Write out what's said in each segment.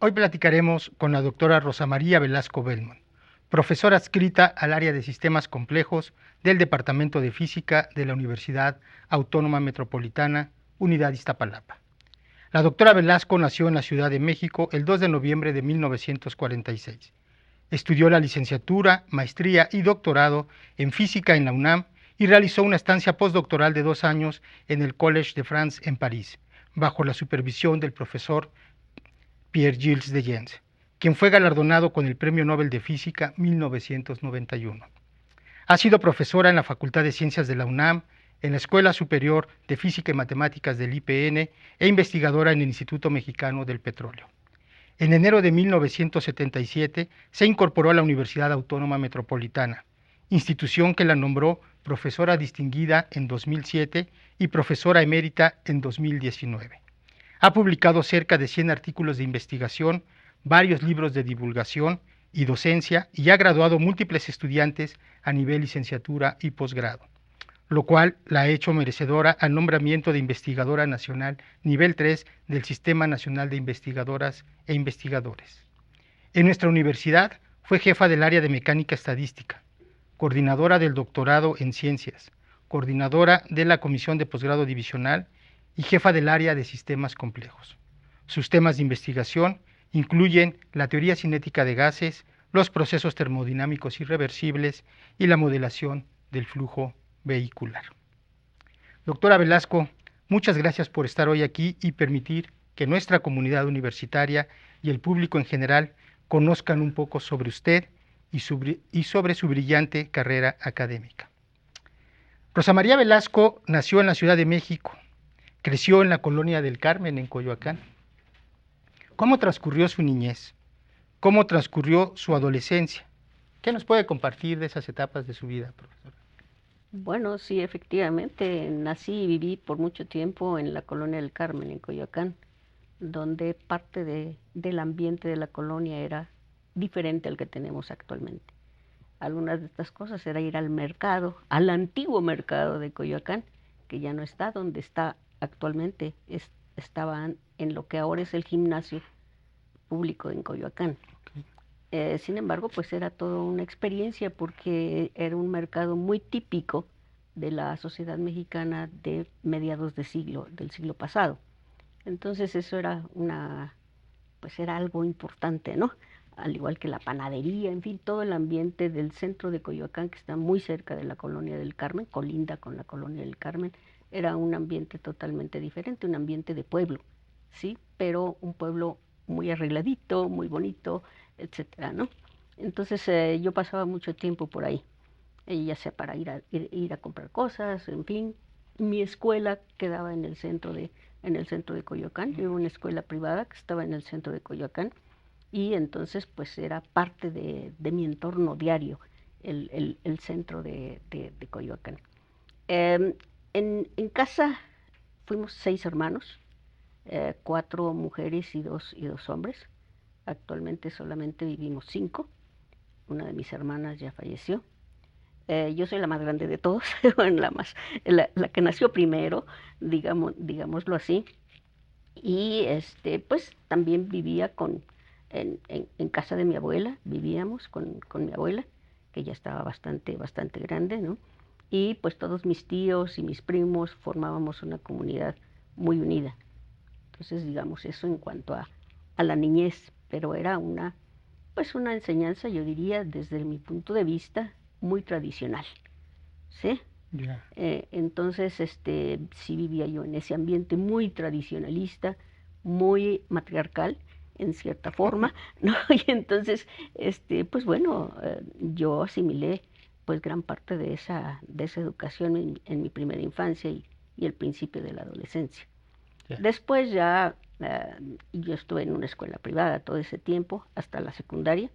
Hoy platicaremos con la doctora Rosa María Velasco Belmont, profesora adscrita al área de sistemas complejos del Departamento de Física de la Universidad Autónoma Metropolitana, Unidad Iztapalapa. La doctora Velasco nació en la Ciudad de México el 2 de noviembre de 1946. Estudió la licenciatura, maestría y doctorado en física en la UNAM y realizó una estancia postdoctoral de 2 años en el Collège de France en París, bajo la supervisión del profesor Pierre-Gilles Degennes, quien fue galardonado con el Premio Nobel de Física 1991. Ha sido profesora en la Facultad de Ciencias de la UNAM, en la Escuela Superior de Física y Matemáticas del IPN e investigadora en el Instituto Mexicano del Petróleo. En enero de 1977 se incorporó a la Universidad Autónoma Metropolitana, institución que la nombró profesora distinguida en 2007 y profesora emérita en 2019. Ha publicado cerca de 100 artículos de investigación, varios libros de divulgación y docencia y ha graduado múltiples estudiantes a nivel licenciatura y posgrado, lo cual la ha hecho merecedora al nombramiento de investigadora nacional nivel 3 del Sistema Nacional de Investigadoras e Investigadores. En nuestra universidad fue jefa del área de mecánica estadística, coordinadora del doctorado en ciencias, coordinadora de la comisión de posgrado divisional y jefa del área de sistemas complejos. Sus temas de investigación incluyen la teoría cinética de gases, los procesos termodinámicos irreversibles y la modelación del flujo vehicular. Doctora Velasco, muchas gracias por estar hoy aquí y permitir que nuestra comunidad universitaria y el público en general conozcan un poco sobre usted y sobre su brillante carrera académica. Rosa María Velasco nació en la Ciudad de México. Creció en la colonia del Carmen, en Coyoacán. ¿Cómo transcurrió su niñez? ¿Cómo transcurrió su adolescencia? ¿Qué nos puede compartir de esas etapas de su vida, profesora? Bueno, sí, efectivamente, nací y viví por mucho tiempo en la colonia del Carmen, en Coyoacán, donde parte del ambiente de la colonia era diferente al que tenemos actualmente. Algunas de estas cosas era ir al mercado, al antiguo mercado de Coyoacán, que ya no está donde está actualmente, estaban en lo que ahora es el gimnasio público en Coyoacán. Okay. Sin embargo, pues era toda una experiencia porque era un mercado muy típico de la sociedad mexicana de mediados del siglo pasado. Entonces eso era pues era algo importante, ¿no? Al igual que la panadería, en fin, todo el ambiente del centro de Coyoacán, que está muy cerca de la colonia del Carmen, colinda con la colonia del Carmen, era un ambiente totalmente diferente, un ambiente de pueblo, ¿sí? Pero un pueblo muy arregladito, muy bonito, etcétera, ¿no? Entonces yo pasaba mucho tiempo por ahí, ya sea para ir a comprar cosas, en fin. Mi escuela quedaba en el centro de Coyoacán. Yo iba a una escuela privada que estaba en el centro de Coyoacán y entonces pues era parte de mi entorno diario, el centro de Coyoacán. Eh, en casa fuimos 6 hermanos, 4 mujeres y dos hombres. Actualmente solamente vivimos 5. Una de mis hermanas ya falleció. Yo soy la más grande de todos, bueno, la que nació primero, digámoslo así. Y pues también vivía en casa de mi abuela, vivíamos con mi abuela, que ya estaba bastante grande, ¿no? Y pues todos mis tíos y mis primos formábamos una comunidad muy unida. Entonces, digamos, eso en cuanto a la niñez, pero era pues una enseñanza, yo diría, desde mi punto de vista, muy tradicional, ¿sí? Yeah. Entonces, sí vivía yo en ese ambiente muy tradicionalista, muy matriarcal, en cierta forma, ¿no? Y entonces, pues bueno, yo asimilé pues gran parte de esa educación en mi primera infancia y el principio de la adolescencia. Yeah. Después ya yo estuve en una escuela privada todo ese tiempo, hasta la secundaria,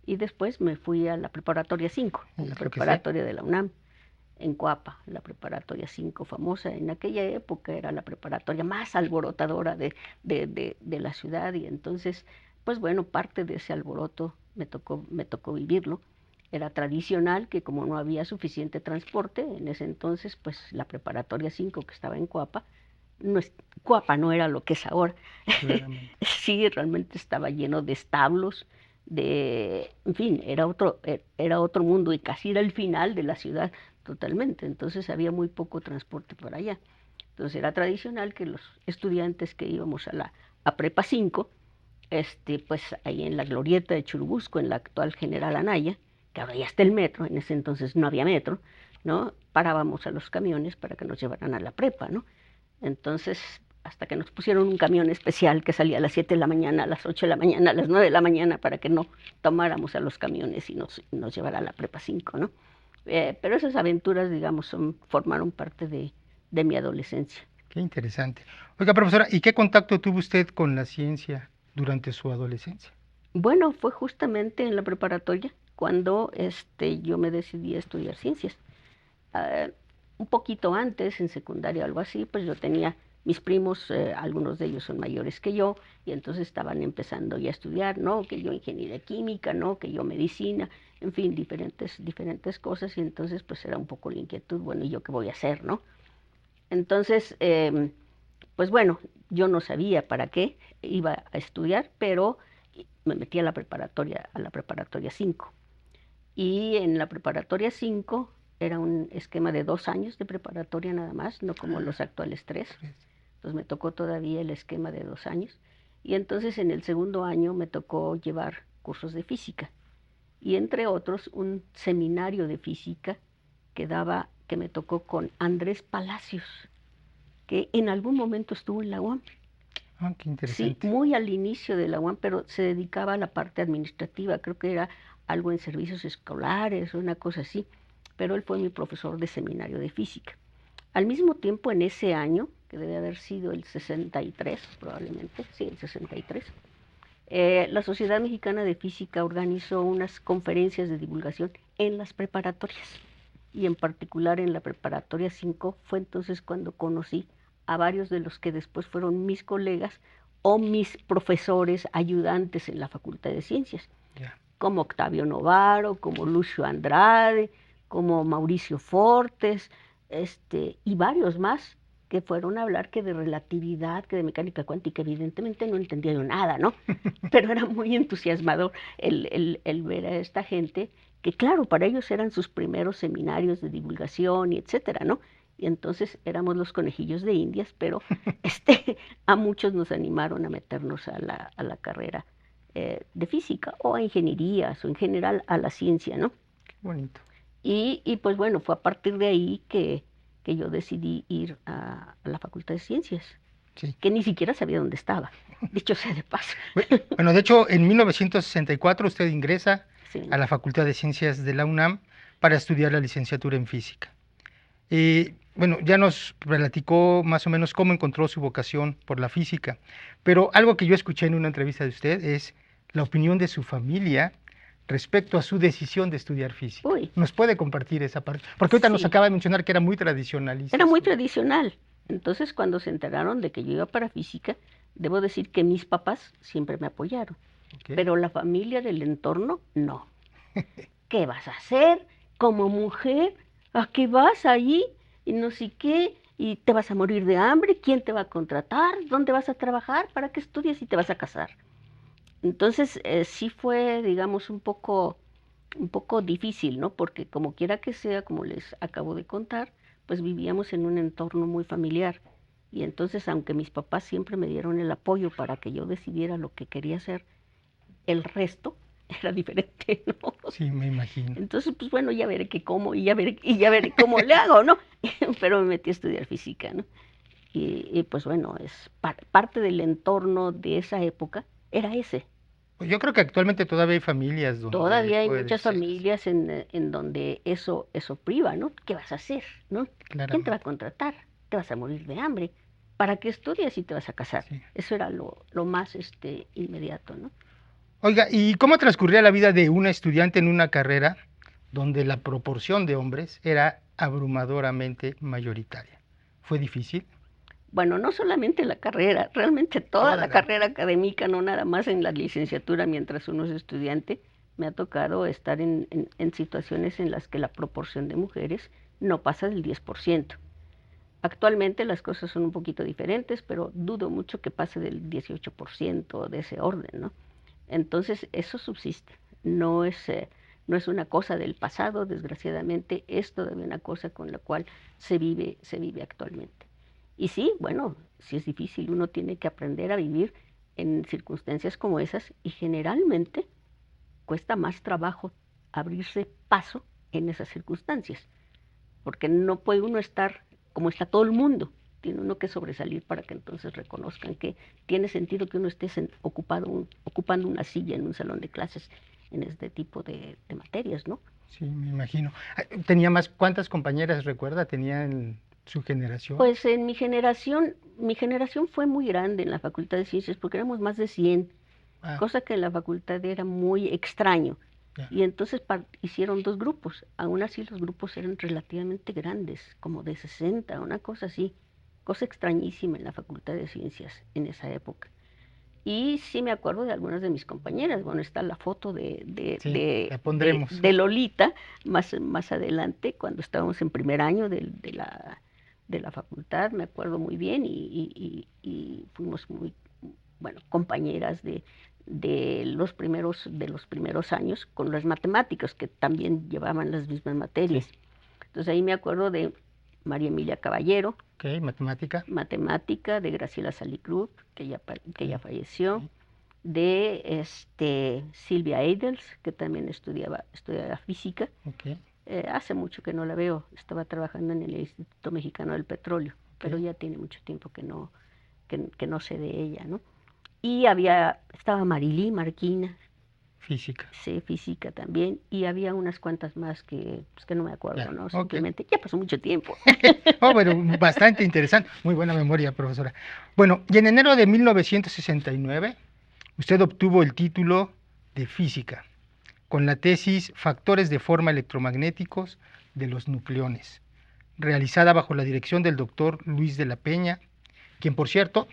y después me fui a la preparatoria 5, en la Es lo que sé. preparatoria de la UNAM, en Coapa, la preparatoria 5 famosa. En aquella época era la preparatoria más alborotadora de la ciudad y entonces, pues bueno, parte de ese alboroto me tocó vivirlo. Era tradicional que como no había suficiente transporte en ese entonces, pues la preparatoria 5 que estaba en Coapa no es, Coapa no era lo que es ahora. Claramente. Sí, realmente estaba lleno de establos, en fin, era otro mundo y casi era el final de la ciudad totalmente. Entonces había muy poco transporte por allá. Entonces era tradicional que los estudiantes que íbamos a Prepa 5, pues ahí en la glorieta de Churubusco, en la actual General Anaya, que ahora ya está el metro, en ese entonces no había metro, ¿no? Parábamos a los camiones para que nos llevaran a la prepa, ¿no? Entonces, hasta que nos pusieron un camión especial que salía a las 7 de la mañana, a las 8 de la mañana, a las 9 de la mañana, para que no tomáramos a los camiones y nos llevara a la prepa 5, ¿no? Pero esas aventuras, digamos, formaron parte de mi adolescencia. Qué interesante. Oiga, profesora, ¿y qué contacto tuvo usted con la ciencia durante su adolescencia? Bueno, fue justamente en la preparatoria cuando yo me decidí a estudiar ciencias. Ah, un poquito antes, en secundaria o algo así, pues yo tenía mis primos, algunos de ellos son mayores que yo, y entonces estaban empezando ya a estudiar, ¿no? Que yo ingeniería química, ¿no? Que yo medicina, en fin, diferentes cosas, y entonces pues era un poco la inquietud, bueno, ¿y yo qué voy a hacer, no? Entonces, pues bueno, yo no sabía para qué iba a estudiar, pero me metí a la preparatoria 5. Y en la preparatoria 5 era un esquema de 2 años de preparatoria nada más, no como los actuales 3. Entonces me tocó todavía el esquema de 2 años. Y entonces en el segundo año me tocó llevar cursos de física. Y entre otros un seminario de física que me tocó con Andrés Palacios, que en algún momento estuvo en la UAM. Ah, qué Sí, interesante. muy al inicio de la UAM, pero se dedicaba a la parte administrativa, creo que era algo en servicios escolares, una cosa así, pero él fue mi profesor de seminario de física. Al mismo tiempo, en ese año, que debe haber sido el 63, probablemente, sí, el 63, la Sociedad Mexicana de Física organizó unas conferencias de divulgación en las preparatorias, y en particular en la preparatoria 5 fue entonces cuando conocí a varios de los que después fueron mis colegas o mis profesores ayudantes en la Facultad de Ciencias, Ya. como Octavio Novaro, como Lucio Andrade, como Mauricio Fortes, y varios más que fueron a hablar que de relatividad, que de mecánica cuántica. Evidentemente no entendía yo nada, ¿no? Pero era muy entusiasmador el ver a esta gente que, claro, para ellos eran sus primeros seminarios de divulgación y etcétera, ¿no? Y entonces éramos los conejillos de Indias, pero a muchos nos animaron a meternos a la carrera de física o a ingenierías o en general a la ciencia, ¿no? Qué bonito. Y pues bueno, fue a partir de ahí que yo decidí ir a la Facultad de Ciencias, Sí. que ni siquiera sabía dónde estaba, dicho sea de paso. Bueno, de hecho, en 1964 usted ingresa Sí. a la Facultad de Ciencias de la UNAM para estudiar la licenciatura en física. Bueno, ya nos platicó más o menos cómo encontró su vocación por la física, pero algo que yo escuché en una entrevista de usted es la opinión de su familia respecto a su decisión de estudiar física. Uy, ¿Nos puede compartir esa parte? Porque ahorita nos sí, acaba de mencionar que era muy tradicionalista era muy su... tradicional. Entonces, cuando se enteraron de que yo iba para física, debo decir que mis papás siempre me apoyaron, ¿Ok? pero la familia del entorno no. ¿Qué vas a hacer como mujer? ¿A qué vas ahí? Y no sé qué, y te vas a morir de hambre, ¿quién te va a contratar? ¿Dónde vas a trabajar? ¿Para qué estudias y te vas a casar? Entonces, sí fue, digamos, un poco difícil, ¿no? Porque como quiera que sea, como les acabo de contar, pues vivíamos en un entorno muy familiar. Y entonces, aunque mis papás siempre me dieron el apoyo para que yo decidiera lo que quería hacer, el resto era diferente, ¿no? Sí, me imagino. Entonces, pues bueno, ya veré qué como y ya veré cómo le hago, ¿no? Pero me metí a estudiar física, ¿no? Y pues bueno, parte del entorno de esa época era ese. Pues yo creo que actualmente todavía hay familias donde Todavía hay puede muchas ser así, familias en donde eso priva, ¿no? ¿Qué vas a hacer, no? ¿Quién te va a claramente. contratar? Te vas a morir de hambre. ¿Para qué estudias y te vas a casar? Sí. Eso era lo más inmediato, ¿no? Oiga, ¿y cómo transcurría la vida de una estudiante en una carrera donde la proporción de hombres era abrumadoramente mayoritaria? ¿Fue difícil? Bueno, no solamente la carrera, realmente toda Toda la la... carrera académica, no nada más en la licenciatura mientras uno es estudiante, me ha tocado estar en situaciones en las que la proporción de mujeres no pasa del 10%. Actualmente las cosas son un poquito diferentes, pero dudo mucho que pase del 18% de ese orden, ¿no? Entonces, eso subsiste. No es, no es una cosa del pasado, desgraciadamente, es todavía una cosa con la cual se vive actualmente. Y sí, bueno, sí es difícil, uno tiene que aprender a vivir en circunstancias como esas y generalmente cuesta más trabajo abrirse paso en esas circunstancias, porque no puede uno estar como está todo el mundo. Tiene uno que sobresalir para que entonces reconozcan que tiene sentido que uno esté ocupando una silla en un salón de clases en este tipo de materias, ¿no? Sí, me imagino. ¿Tenía más? ¿Cuántas compañeras, recuerda, tenía en su generación? Pues en mi generación fue muy grande en la Facultad de Ciencias porque éramos más de 100, Ah, cosa que en la facultad era muy extraño. ya. Y entonces hicieron dos grupos. Aún así los grupos eran relativamente grandes, como de 60, una cosa así. Cosa extrañísima en la Facultad de Ciencias en esa época. Y sí me acuerdo de algunas de mis compañeras. Bueno, está la foto Sí, la pondremos. de Lolita más adelante, cuando estábamos en primer año de la facultad, me acuerdo muy bien, y fuimos muy, bueno, compañeras de los primeros años con las matemáticas, que también llevaban las mismas Sí, materias. Entonces ahí me acuerdo de María Emilia Caballero, ok, matemática. matemática, de Graciela Salicruz, que ya Ok, falleció, ok, de Silvia Eidels, que también estudiaba física. ok, Hace mucho que no la veo, estaba trabajando en el Instituto Mexicano del Petróleo, pero ok. ya tiene mucho tiempo que no sé de ella, ¿no? Y estaba Marilí Marquina, Física. sé física también, y había unas cuantas más que, pues, que no me acuerdo, Ya, ¿no? ok. Simplemente ya pasó mucho tiempo. Oh, pero bastante interesante. Muy buena memoria, profesora. Bueno, y en enero de 1969, usted obtuvo el título de física con la tesis Factores de forma electromagnéticos de los nucleones, realizada bajo la dirección del doctor Luis de la Peña, quien, por cierto,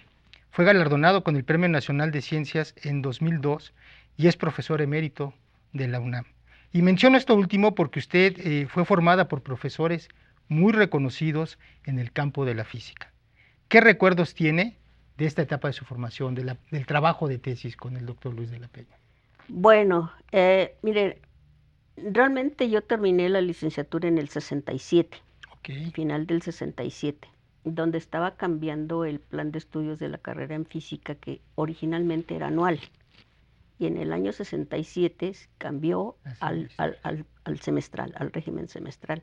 fue galardonado con el Premio Nacional de Ciencias en 2002 y es profesor emérito de la UNAM. Y menciono esto último porque usted fue formada por profesores muy reconocidos en el campo de la física. ¿Qué recuerdos tiene de esta etapa de su formación, del trabajo de tesis con el doctor Luis de la Peña? Bueno, mire, realmente yo terminé la licenciatura en el 67, Ok, final del 67, donde estaba cambiando el plan de estudios de la carrera en física, que originalmente era anual, y en el año 67 cambió así es. al semestral, al régimen semestral.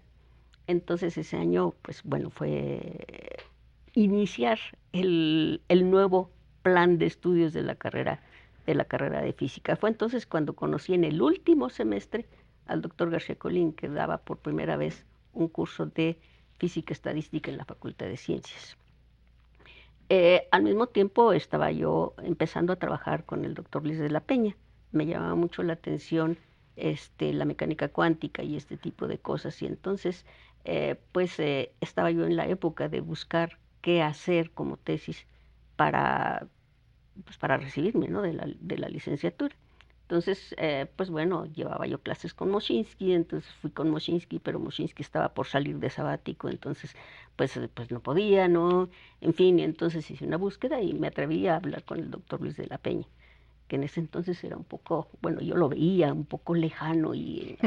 Entonces ese año, pues bueno, fue iniciar el nuevo plan de estudios de la carrera de física. Fue entonces cuando conocí en el último semestre al doctor García Colín, que daba por primera vez un curso de física estadística en la Facultad de Ciencias. Al mismo tiempo estaba yo empezando a trabajar con el doctor Luis de la Peña. Me llamaba mucho la atención la mecánica cuántica y este tipo de cosas. Y entonces, estaba yo en la época de buscar qué hacer como tesis para, pues, para recibirme, ¿no? De la licenciatura. Entonces, pues bueno, llevaba yo clases con Moshinsky, entonces fui con Moshinsky, pero Moshinsky estaba por salir de sabático, entonces, pues no podía, ¿no? En fin, y entonces hice una búsqueda y me atreví a hablar con el doctor Luis de la Peña, que en ese entonces era un poco, bueno, yo lo veía un poco lejano y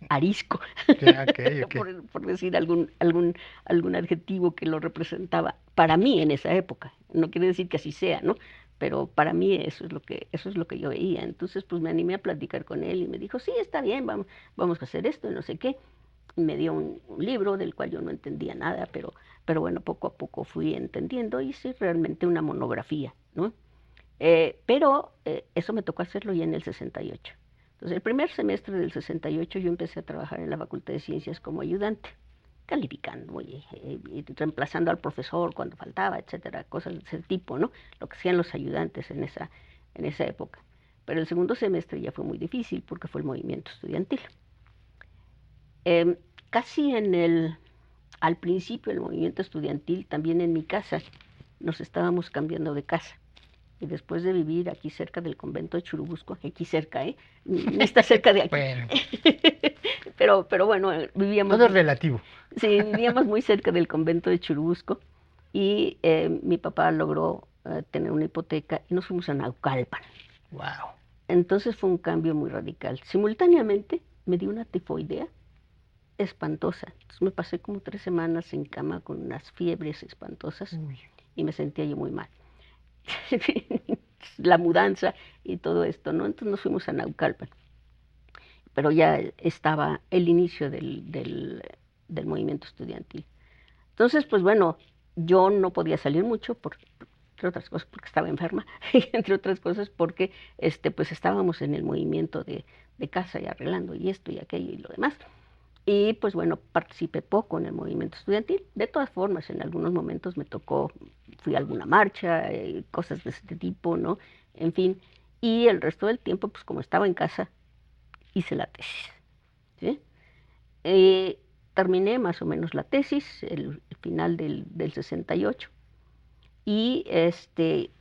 arisco, Ya, ok, ok. por decir algún adjetivo que lo representaba para mí en esa época. No quiere decir que así sea, ¿no? Pero para mí eso es lo que yo veía. Entonces, pues me animé a platicar con él y me dijo, sí, está bien, vamos a hacer esto y no sé qué. Y me dio un libro del cual yo no entendía nada, pero bueno, poco a poco fui entendiendo y hice realmente una monografía, ¿no? Eso me tocó hacerlo ya en el 68. Entonces, el primer semestre del 68 yo empecé a trabajar en la Facultad de Ciencias como ayudante, calificando y reemplazando al profesor cuando faltaba, etcétera, cosas de ese tipo, ¿no? Lo que hacían los ayudantes en esa época. Pero el segundo semestre ya fue muy difícil porque fue el movimiento estudiantil. Em, Casi al principio del movimiento estudiantil, también en mi casa, nos estábamos cambiando de casa. Y después de vivir aquí cerca del convento de Churubusco, aquí cerca, no está cerca de aquí, Bueno, pero bueno, Todo es relativo. sí, vivíamos muy cerca del convento de Churubusco y mi papá logró tener una hipoteca y nos fuimos a Naucalpan. Wow. Entonces fue un cambio muy radical. Simultáneamente me dio una tifoidea espantosa. Entonces me pasé como 3 semanas en cama con unas fiebres espantosas Uy. y me sentía yo muy mal. La mudanza y todo esto, ¿no? Entonces nos fuimos a Naucalpan. Pero ya estaba el inicio del movimiento estudiantil. Entonces, pues bueno, yo no podía salir mucho, entre otras cosas porque estaba enferma, y entre otras cosas porque pues estábamos en el movimiento de casa y arreglando y esto y aquello y lo demás. Y pues bueno, participé poco en el movimiento estudiantil. De todas formas, en algunos momentos me tocó, fui a alguna marcha, cosas de este tipo, ¿no? En fin, y el resto del tiempo, pues como estaba en casa, hice la tesis, ¿sí? Eh, Terminé más o menos la tesis, el final del 68, y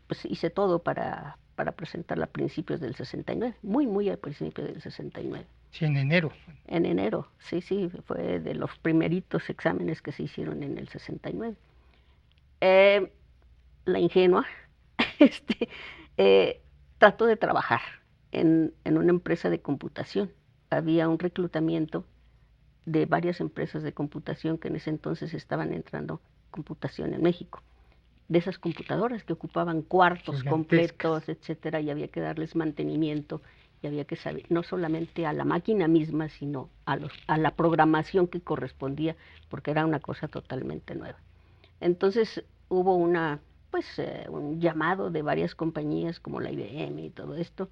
pues hice todo para presentarla a principios del 69, muy, muy al principio del 69. Sí, en enero. En enero, sí, sí, fue de los primeritos exámenes que se hicieron en el 69. La ingenua este, trató de trabajar en una empresa de computación. Había un reclutamiento de varias empresas de computación que en ese entonces estaban entrando computación en México. De esas computadoras que ocupaban cuartos completos, etcétera, y había que darles mantenimiento y había que saber no solamente a la máquina misma, sino a la programación que correspondía, porque era una cosa totalmente nueva. Entonces hubo un llamado de varias compañías como la IBM y todo esto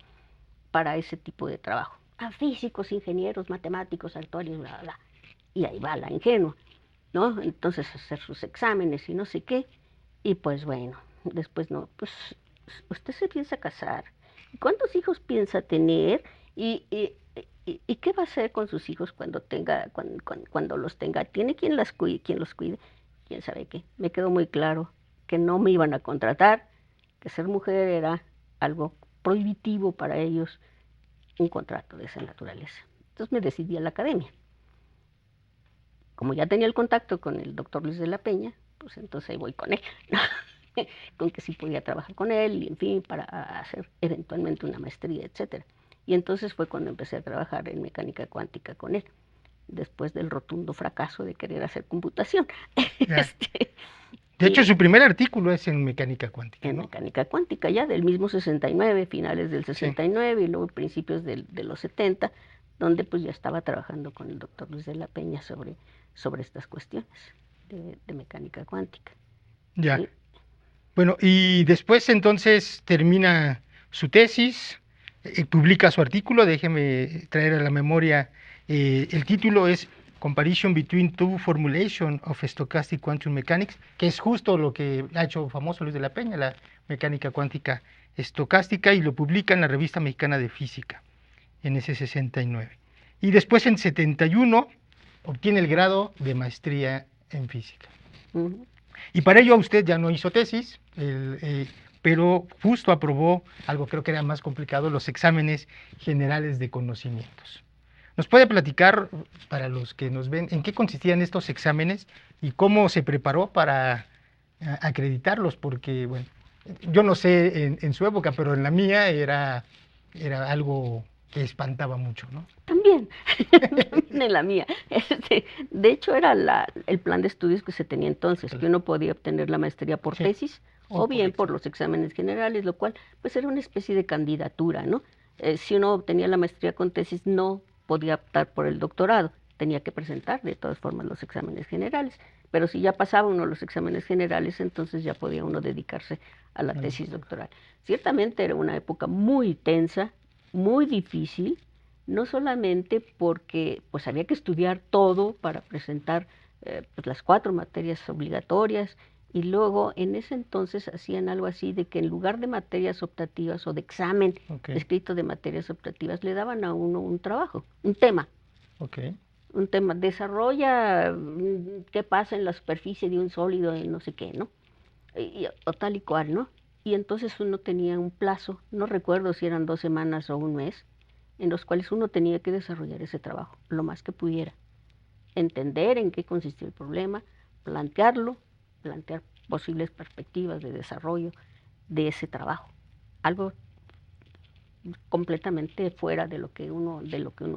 para ese tipo de trabajo. A físicos, ingenieros, matemáticos, actuarios, bla, bla, bla. Y ahí va la ingenua, ¿no? Entonces hacer sus exámenes y no sé qué. Y pues bueno, después no, pues usted se piensa casar. ¿Cuántos hijos piensa tener? ¿Y qué va a hacer con sus hijos cuando los tenga? ¿Tiene quien las cuide, quien los cuide? ¿Quién sabe qué? Me quedó muy claro que no me iban a contratar, que ser mujer era algo prohibitivo para ellos, un contrato de esa naturaleza. Entonces me decidí a la academia. Como ya tenía el contacto con el doctor Luis de la Peña, pues entonces ahí voy con él, ¿no? Con que sí podía trabajar con él, y en fin, para hacer eventualmente una maestría, etcétera. Y entonces fue cuando empecé a trabajar en mecánica cuántica con él, después del rotundo fracaso de querer hacer computación. Ya. De hecho, su primer artículo es en mecánica cuántica, En ¿no? mecánica cuántica ya del mismo 69, finales del Sí. 69 y luego principios de los 70, donde pues ya estaba trabajando con el doctor Luis de la Peña sobre estas cuestiones de mecánica cuántica. Ya. ¿Sí? Bueno, y después entonces termina su tesis, publica su artículo, déjeme traer a la memoria, el título es Comparison Between Two Formulation of Stochastic Quantum Mechanics, que es justo lo que ha hecho famoso Luis de la Peña, la mecánica cuántica estocástica, y lo publica en la Revista Mexicana de Física, en ese 69. Y después en 71 obtiene el grado de maestría en física. Uh-huh. Y para ello usted ya no hizo tesis, pero justo aprobó algo creo que era más complicado, los exámenes generales de conocimientos. ¿Nos puede platicar, para los que nos ven, en qué consistían estos exámenes y cómo se preparó para acreditarlos? Porque, bueno, yo no sé en su época, pero en la mía era algo que espantaba mucho, ¿no? También, también en la mía. De hecho, era el plan de estudios que se tenía entonces, que uno podía obtener la maestría por Sí. tesis O o por bien por examen. los exámenes generales, lo cual pues era una especie de candidatura, ¿no? Si uno obtenía la maestría con tesis, no podía optar por el doctorado, tenía que presentar de todas formas los exámenes generales, pero si ya pasaba uno los exámenes generales, entonces ya podía uno dedicarse a la tesis doctoral. Ciertamente era una época muy tensa, muy difícil, no solamente porque pues había que estudiar todo para presentar pues, las 4 materias obligatorias, y luego en ese entonces hacían algo así de que en lugar de materias optativas o de examen escrito de materias optativas, le daban a uno un trabajo, un tema. Un tema, desarrolla qué pasa en la superficie de un sólido y no sé qué, ¿no? O tal y cual, ¿no? Y entonces uno tenía un plazo, no recuerdo si eran 2 semanas o un mes, en los cuales uno tenía que desarrollar ese trabajo lo más que pudiera, entender en qué consistía el problema, plantearlo, plantear posibles perspectivas de desarrollo de ese trabajo, algo completamente fuera de lo que uno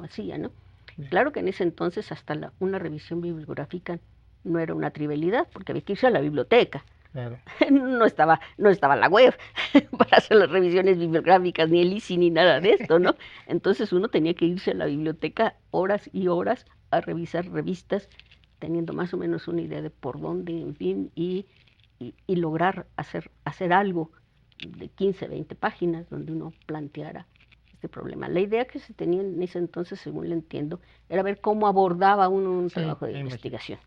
hacía, ¿no? Bien. Claro que en ese entonces hasta una revisión bibliográfica no era una trivialidad, porque había que irse a la biblioteca. Claro. No estaba la web para hacer las revisiones bibliográficas, ni el ISI, ni nada de esto, ¿no? Entonces uno tenía que irse a la biblioteca horas y horas a revisar revistas, teniendo más o menos una idea de por dónde, en fin, y lograr hacer algo de 15, 20 páginas donde uno planteara este problema. La idea que se tenía en ese entonces, según le entiendo, era ver cómo abordaba uno un trabajo de investigación.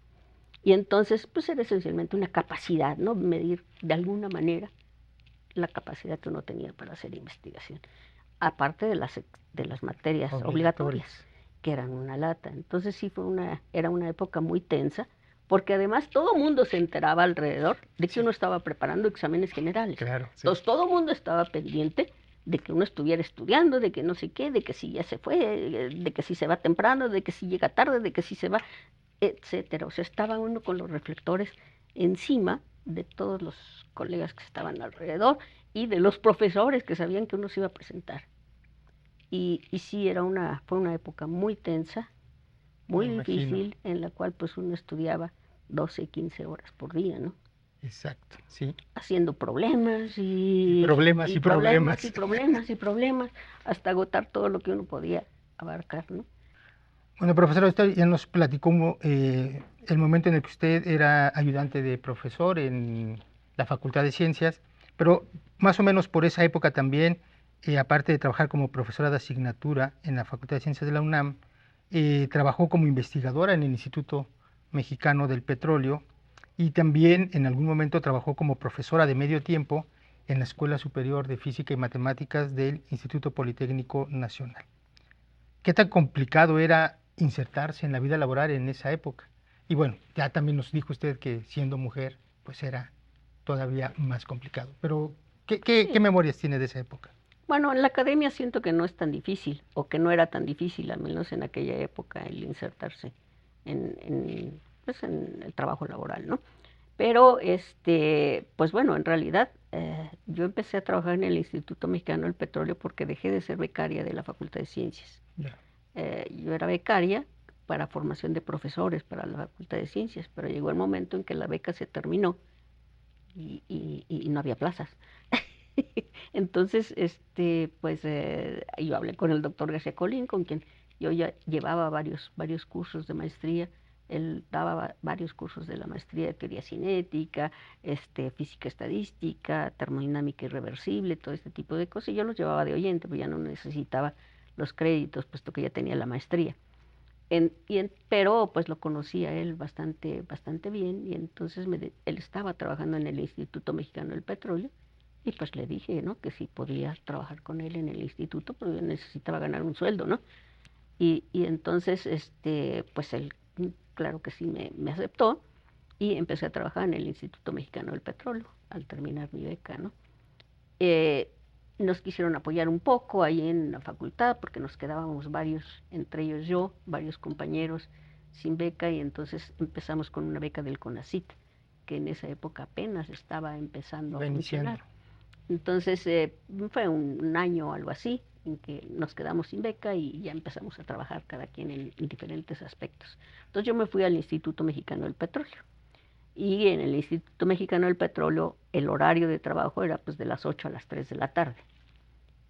Y entonces, pues era esencialmente una capacidad, ¿no? Medir de alguna manera la capacidad que uno tenía para hacer investigación. Aparte de las materias obligatorias, que eran una lata. Entonces sí era una época muy tensa, porque además todo el mundo se enteraba alrededor de que uno estaba preparando exámenes generales. Claro, sí. Entonces todo el mundo estaba pendiente de que uno estuviera estudiando, de que no sé qué, de que si ya se fue, de que si se va temprano, de que si llega tarde, de que si se va, etcétera. O sea, estaba uno con los reflectores encima de todos los colegas que estaban alrededor y de los profesores que sabían que uno se iba a presentar. Y sí, fue una época muy tensa, muy difícil, en la cual pues uno estudiaba 12, 15 horas por día, ¿no? Exacto, sí. Haciendo problemas y problemas, hasta agotar todo lo que uno podía abarcar, ¿no? Bueno, profesora, usted ya nos platicó el momento en el que usted era ayudante de profesor en la Facultad de Ciencias, pero más o menos por esa época también, aparte de trabajar como profesora de asignatura en la Facultad de Ciencias de la UNAM, trabajó como investigadora en el Instituto Mexicano del Petróleo y también en algún momento trabajó como profesora de medio tiempo en la Escuela Superior de Física y Matemáticas del Instituto Politécnico Nacional. ¿Qué tan complicado era insertarse en la vida laboral en esa época? Y bueno, ya también nos dijo usted que siendo mujer, pues era todavía más complicado. Pero, ¿qué memorias tiene de esa época? Bueno, en la academia siento que no es tan difícil, o que no era tan difícil, al menos en aquella época, el insertarse pues en el trabajo laboral, ¿no? Pero, pues bueno, en realidad yo empecé a trabajar en el Instituto Mexicano del Petróleo porque dejé de ser becaria de la Facultad de Ciencias. Yeah. Yo era becaria para formación de profesores para la Facultad de Ciencias, pero llegó el momento en que la beca se terminó y no había plazas. Entonces, pues yo hablé con el doctor García Colín, con quien yo ya llevaba varios cursos de maestría. Él daba varios cursos de la maestría de teoría cinética, física estadística, termodinámica irreversible, todo este tipo de cosas. Y yo los llevaba de oyente, pues ya no necesitaba los créditos, puesto que ya tenía la maestría. Pero pues lo conocía él bastante bien, y entonces él estaba trabajando en el Instituto Mexicano del Petróleo, y pues le dije, ¿no?, que si podía trabajar con él en el instituto, porque yo necesitaba ganar un sueldo, ¿no? Y entonces, pues él, claro que sí, me aceptó, y empecé a trabajar en el Instituto Mexicano del Petróleo al terminar mi beca, ¿no? Nos quisieron apoyar un poco ahí en la facultad, porque nos quedábamos varios, entre ellos yo, varios compañeros sin beca, y entonces empezamos con una beca del CONACYT, que en esa época apenas estaba empezando a funcionar. Entonces fue un año o algo así, en que nos quedamos sin beca y ya empezamos a trabajar cada quien en diferentes aspectos. Entonces yo me fui al Instituto Mexicano del Petróleo. Y en el Instituto Mexicano del Petróleo el horario de trabajo era pues de las 8 a las 3 de la tarde.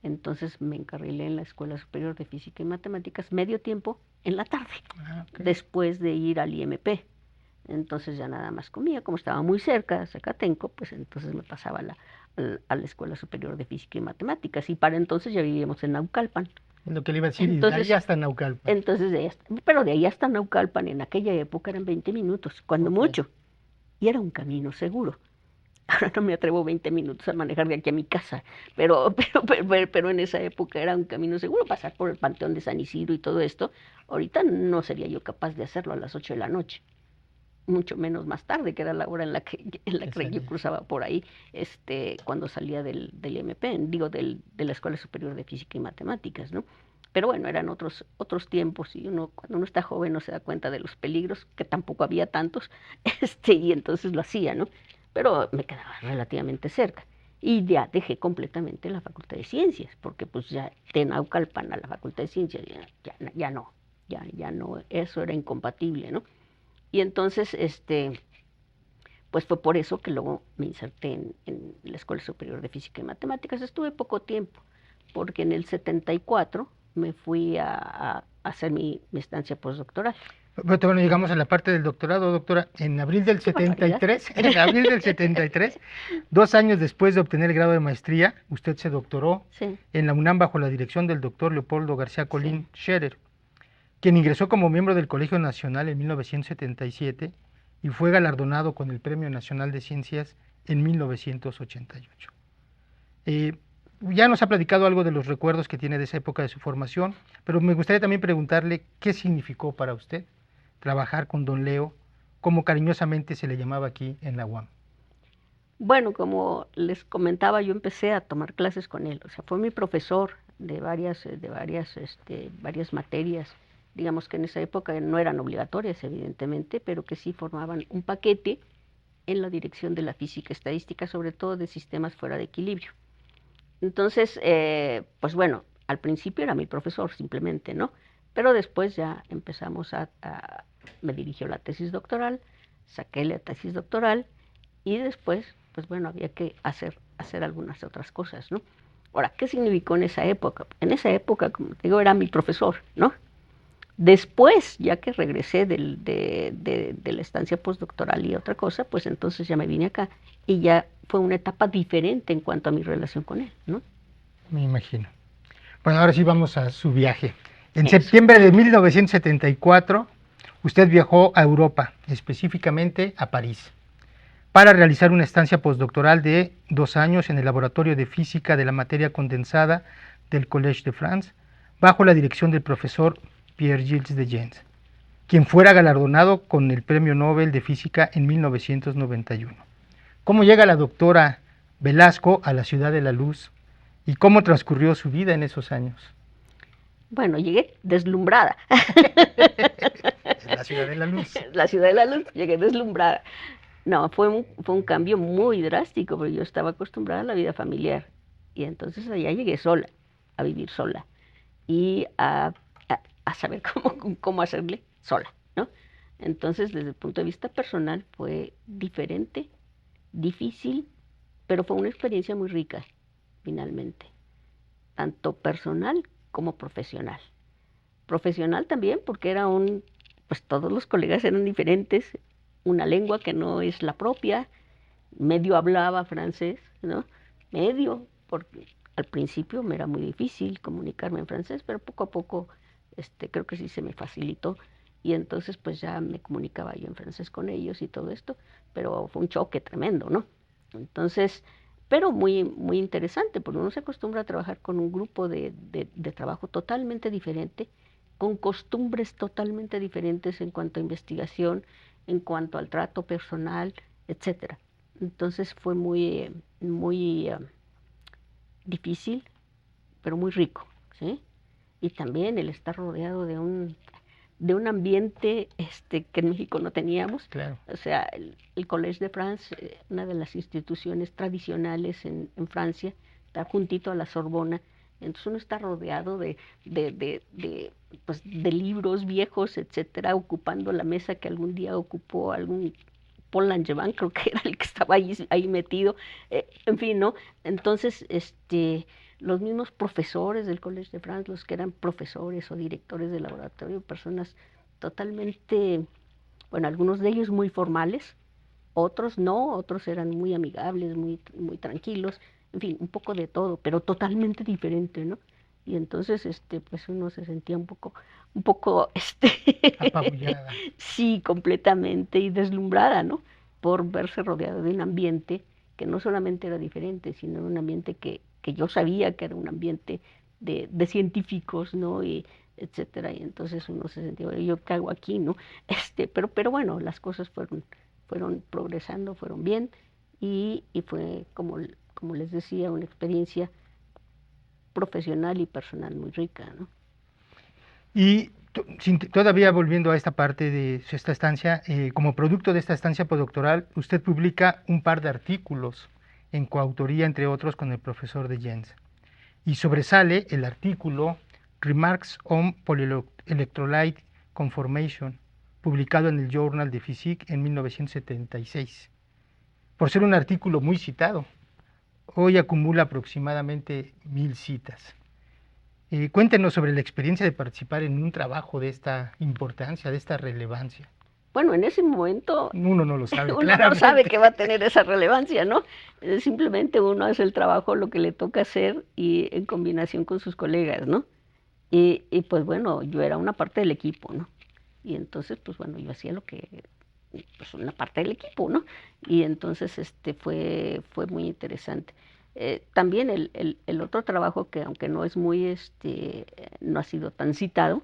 Entonces me encarrilé en la Escuela Superior de Física y Matemáticas medio tiempo en la tarde, después de ir al IMP. Entonces ya nada más comía, como estaba muy cerca, Zacatenco, pues entonces me pasaba a la Escuela Superior de Física y Matemáticas. Y para entonces ya vivíamos en Naucalpan. Lo que le iba a decir, entonces, de ahí hasta Naucalpan. Entonces, pero de ahí hasta Naucalpan en aquella época eran 20 minutos, cuando mucho. Y era un camino seguro. Ahora no me atrevo 20 minutos a manejar de aquí a mi casa, pero en esa época era un camino seguro, pasar por el Panteón de San Isidro y todo esto. Ahorita no sería yo capaz de hacerlo a las 8 de la noche, mucho menos más tarde, que era la hora en la que yo cruzaba por ahí, cuando salía del IMP, digo, de la Escuela Superior de Física y Matemáticas, ¿no? pero bueno, eran otros tiempos y cuando uno está joven no se da cuenta de los peligros, que tampoco había tantos, y entonces lo hacía, ¿no? Pero me quedaba relativamente cerca. Y ya dejé completamente la Facultad de Ciencias, porque pues ya de Naucalpan a la Facultad de Ciencias ya no, eso era incompatible, ¿no? Y entonces, pues fue por eso que luego me inserté en la Escuela Superior de Física y Matemáticas. Estuve poco tiempo, porque en el 74 me fui a hacer mi estancia postdoctoral. Pero bueno, llegamos a la parte del doctorado, doctora. En abril del ¡Qué barbaridad! 73, en abril del 73, 2 años después de obtener el grado de maestría, usted se doctoró Sí, en la UNAM bajo la dirección del doctor Leopoldo García sí. Colín Scherer, quien ingresó como miembro del Colegio Nacional en 1977 y fue galardonado con el Premio Nacional de Ciencias en 1988. Ya nos ha platicado algo de los recuerdos que tiene de esa época de su formación, pero me gustaría también preguntarle qué significó para usted trabajar con don Leo, como cariñosamente se le llamaba aquí en la UAM. Bueno, como les comentaba, yo empecé a tomar clases con él. O sea, fue mi profesor varias materias, digamos que en esa época no eran obligatorias, evidentemente, pero que sí formaban un paquete en la dirección de la física estadística, sobre todo de sistemas fuera de equilibrio. Entonces, pues bueno, al principio era mi profesor simplemente, ¿no? Pero después ya empezamos me dirigió la tesis doctoral, saqué la tesis doctoral y después, pues bueno, había que hacer algunas otras cosas, ¿no? Ahora, ¿qué significó en esa época? En esa época, como te digo, era mi profesor, ¿no? Después, ya que regresé de la estancia postdoctoral y otra cosa, pues entonces ya me vine acá y ya fue una etapa diferente en cuanto a mi relación con él, ¿no? Me imagino. Bueno, ahora sí vamos a su viaje. En Eso. septiembre de 1974, usted viajó a Europa, específicamente a París, para realizar una estancia postdoctoral de 2 años en el Laboratorio de Física de la Materia Condensada del Collège de France, bajo la dirección del profesor Pierre-Gilles de Gens, quien fuera galardonado con el Premio Nobel de Física en 1991. ¿Cómo llega la doctora Velasco a la Ciudad de la Luz y cómo transcurrió su vida en esos años? Bueno, llegué deslumbrada. La Ciudad de la Luz. La ciudad de la luz, llegué deslumbrada. No, fue un cambio muy drástico, porque yo estaba acostumbrada a la vida familiar. Y entonces allá llegué sola, a vivir sola. Y a saber cómo hacerle sola, ¿no? Entonces, desde el punto de vista personal, fue diferente, difícil, pero fue una experiencia muy rica, finalmente, tanto personal como profesional. Profesional también, porque pues todos los colegas eran diferentes, una lengua que no es la propia, medio hablaba francés, ¿no? Medio, porque al principio me era muy difícil comunicarme en francés, pero poco a poco creo que sí se me facilitó y entonces pues ya me comunicaba yo en francés con ellos y todo esto, pero fue un choque tremendo, ¿no? Entonces, pero muy, muy interesante, porque uno se acostumbra a trabajar con un grupo de trabajo totalmente diferente, con costumbres totalmente diferentes en cuanto a investigación, en cuanto al trato personal, etcétera. Entonces fue muy difícil, pero muy rico, ¿sí? Y también el estar rodeado de un ambiente que en México no teníamos. Claro. O sea, el Collège de France, una de las instituciones tradicionales en Francia, está juntito a la Sorbona. Entonces uno está rodeado pues, de libros viejos, etcétera, ocupando la mesa que algún día ocupó algún Paul Langevin, creo que era el que estaba ahí metido, en fin, ¿no? Entonces, los mismos profesores del Collège de France, los que eran profesores o directores de laboratorio, personas totalmente, bueno, algunos de ellos muy formales, otros no, otros eran muy amigables, muy tranquilos, en fin, un poco de todo, pero totalmente diferente, ¿no? Y entonces, pues uno se sentía un poco, Apabullada. sí, completamente y deslumbrada, ¿no? Por verse rodeado de un ambiente que no solamente era diferente, sino un ambiente que yo sabía que era un ambiente de científicos, ¿no? Y etcétera. Y entonces uno se sentía, "Bueno, ¿yo qué hago aquí, no?" Pero bueno, las cosas fueron progresando, fueron bien y fue, como les decía, una experiencia profesional y personal muy rica, ¿no? Y todavía volviendo a esta parte de esta estancia, como producto de esta estancia postdoctoral, usted publica un par de artículos en coautoría, entre otros, con el profesor de Jens. Y sobresale el artículo Remarks on Polyelectrolyte Conformation, publicado en el Journal de Physique en 1976. Por ser un artículo muy citado, hoy acumula aproximadamente 1000 citas. Cuéntenos sobre la experiencia de participar en un trabajo de esta importancia, de esta relevancia. Bueno, en ese momento uno no lo sabe, uno claramente. no sabe que va a tener esa relevancia, ¿no? Simplemente uno hace el trabajo, lo que le toca hacer y en combinación con sus colegas, ¿no? Y pues bueno, yo era una parte del equipo, ¿no? Y entonces, pues bueno, yo hacía lo que, pues una parte del equipo, ¿no? Y entonces fue muy interesante. También el otro trabajo que aunque no es muy, no ha sido tan citado,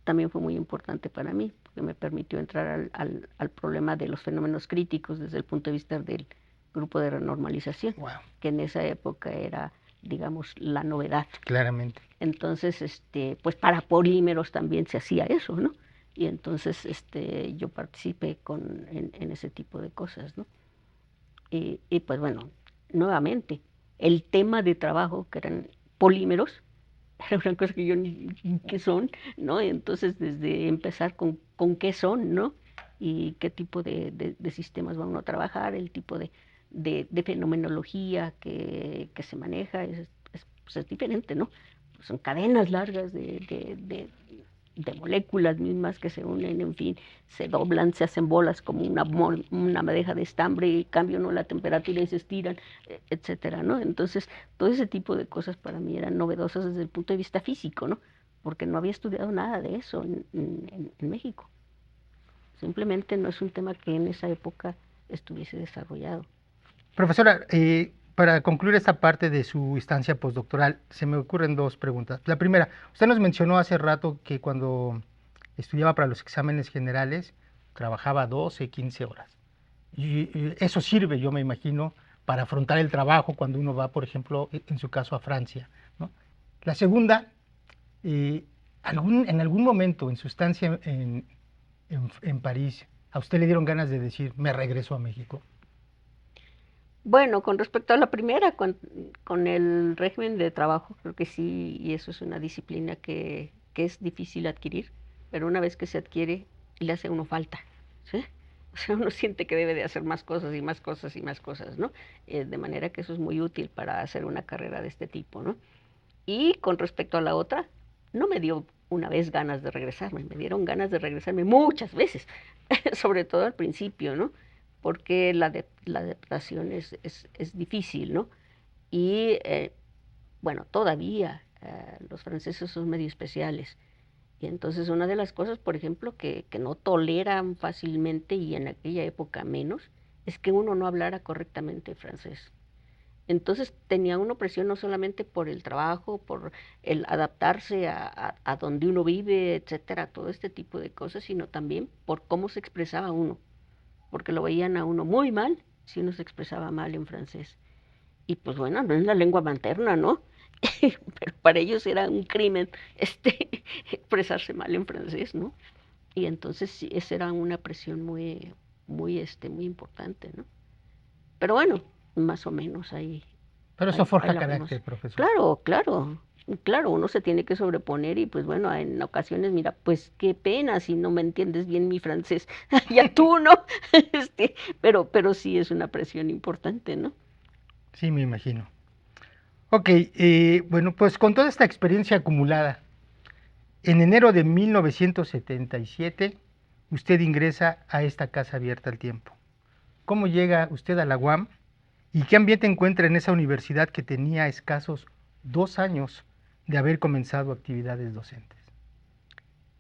también fue muy importante para mí, porque me permitió entrar al problema de los fenómenos críticos desde el punto de vista del grupo de renormalización, Wow. Que en esa época era, digamos, la novedad. Claramente. Entonces, pues para polímeros también se hacía eso, ¿no? Y entonces yo participé en ese tipo de cosas, ¿no? Y pues bueno, nuevamente, el tema de trabajo, que eran polímeros, era una cosa que yo ni qué son, ¿no? Entonces, desde empezar con qué son, ¿no? Y qué tipo de sistemas van a trabajar, el tipo de fenomenología que se maneja, pues es diferente, ¿no? Son cadenas largas de moléculas mismas que se unen, en fin, se doblan, se hacen bolas como una madeja de estambre y cambian, ¿no?, la temperatura y se estiran, etcétera, ¿no? Entonces, todo ese tipo de cosas para mí eran novedosas desde el punto de vista físico, ¿no? Porque no había estudiado nada de eso en México. Simplemente no es un tema que en esa época estuviese desarrollado. Profesora, para concluir esta parte de su estancia postdoctoral, se me ocurren dos preguntas. La primera, usted nos mencionó hace rato que cuando estudiaba para los exámenes generales, trabajaba 12, 15 horas. Y eso sirve, yo me imagino, para afrontar el trabajo cuando uno va, por ejemplo, en su caso, a Francia, ¿no? La segunda, en algún momento en su estancia en París, ¿a usted le dieron ganas de decir, me regreso a México? Bueno, con respecto a la primera, con el régimen de trabajo, creo que sí, y eso es una disciplina que es difícil adquirir, pero una vez que se adquiere, le hace a uno falta, ¿sí? O sea, uno siente que debe de hacer más cosas y más cosas y más cosas, ¿no? De manera que eso es muy útil para hacer una carrera de este tipo, ¿no? Y con respecto a la otra, no me dio una vez ganas de regresarme, me dieron ganas de regresarme muchas veces, sobre todo al principio, ¿no? Porque la adaptación es difícil, ¿no? Y bueno, todavía los franceses son medio especiales. Y entonces una de las cosas, por ejemplo, que no toleran fácilmente y en aquella época menos, es que uno no hablara correctamente francés. Entonces tenía una presión no solamente por el trabajo, por el adaptarse a donde uno vive, etcétera, todo este tipo de cosas, sino también por cómo se expresaba uno, porque lo veían a uno muy mal si uno se expresaba mal en francés. Y pues bueno, no es la lengua materna, ¿no? Pero para ellos era un crimen expresarse mal en francés, ¿no? Y entonces sí, esa era una presión muy importante, ¿no? Pero bueno, más o menos ahí, Pero eso ahí, ahí forja la fuimos. carácter, profesor. Claro, claro, claro, uno se tiene que sobreponer y pues bueno, en ocasiones, mira, pues qué pena si no me entiendes bien mi francés, ya tú, ¿no? Pero sí es una presión importante, ¿no? Sí, me imagino. Ok, bueno, pues con toda esta experiencia acumulada, en enero de 1977, usted ingresa a esta Casa Abierta al Tiempo. ¿Cómo llega usted a la UAM y qué ambiente encuentra en esa universidad que tenía escasos 2 años de haber comenzado actividades docentes?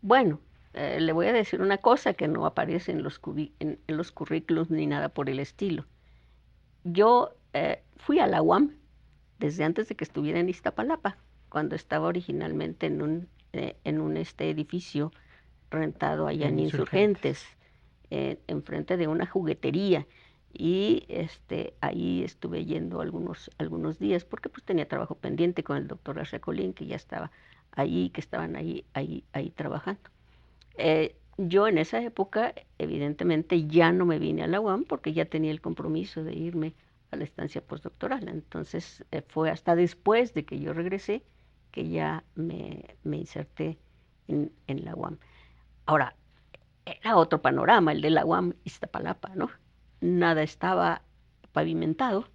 Bueno, le voy a decir una cosa que no aparece en en los currículos ni nada por el estilo. Yo fui a la UAM desde antes de que estuviera en Iztapalapa, cuando estaba originalmente en un edificio rentado allá en Insurgentes, enfrente de una juguetería. Y ahí estuve yendo algunos días porque pues tenía trabajo pendiente con el doctor Arrecolín, que ya estaba ahí que estaban ahí trabajando. Yo en esa época, evidentemente, ya no me vine a la UAM porque ya tenía el compromiso de irme a la estancia postdoctoral. Entonces, fue hasta después de que yo regresé que ya me inserté en la UAM. Ahora, era otro panorama el de la UAM Iztapalapa, ¿no? Nada estaba pavimentado.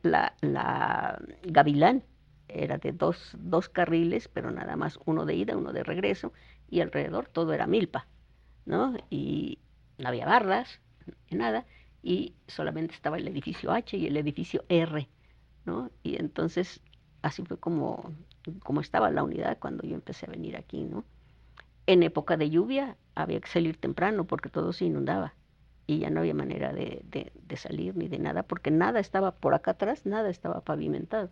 La Gavilán era de dos carriles, pero nada más uno de ida, uno de regreso, y alrededor todo era milpa, ¿no? Y no había bardas, nada, y solamente estaba el edificio H y el edificio R, ¿no? Y entonces así fue como estaba la unidad cuando yo empecé a venir aquí, ¿no? En época de lluvia había que salir temprano porque todo se inundaba y ya no había manera de salir ni de nada porque nada estaba por acá atrás, nada estaba pavimentado,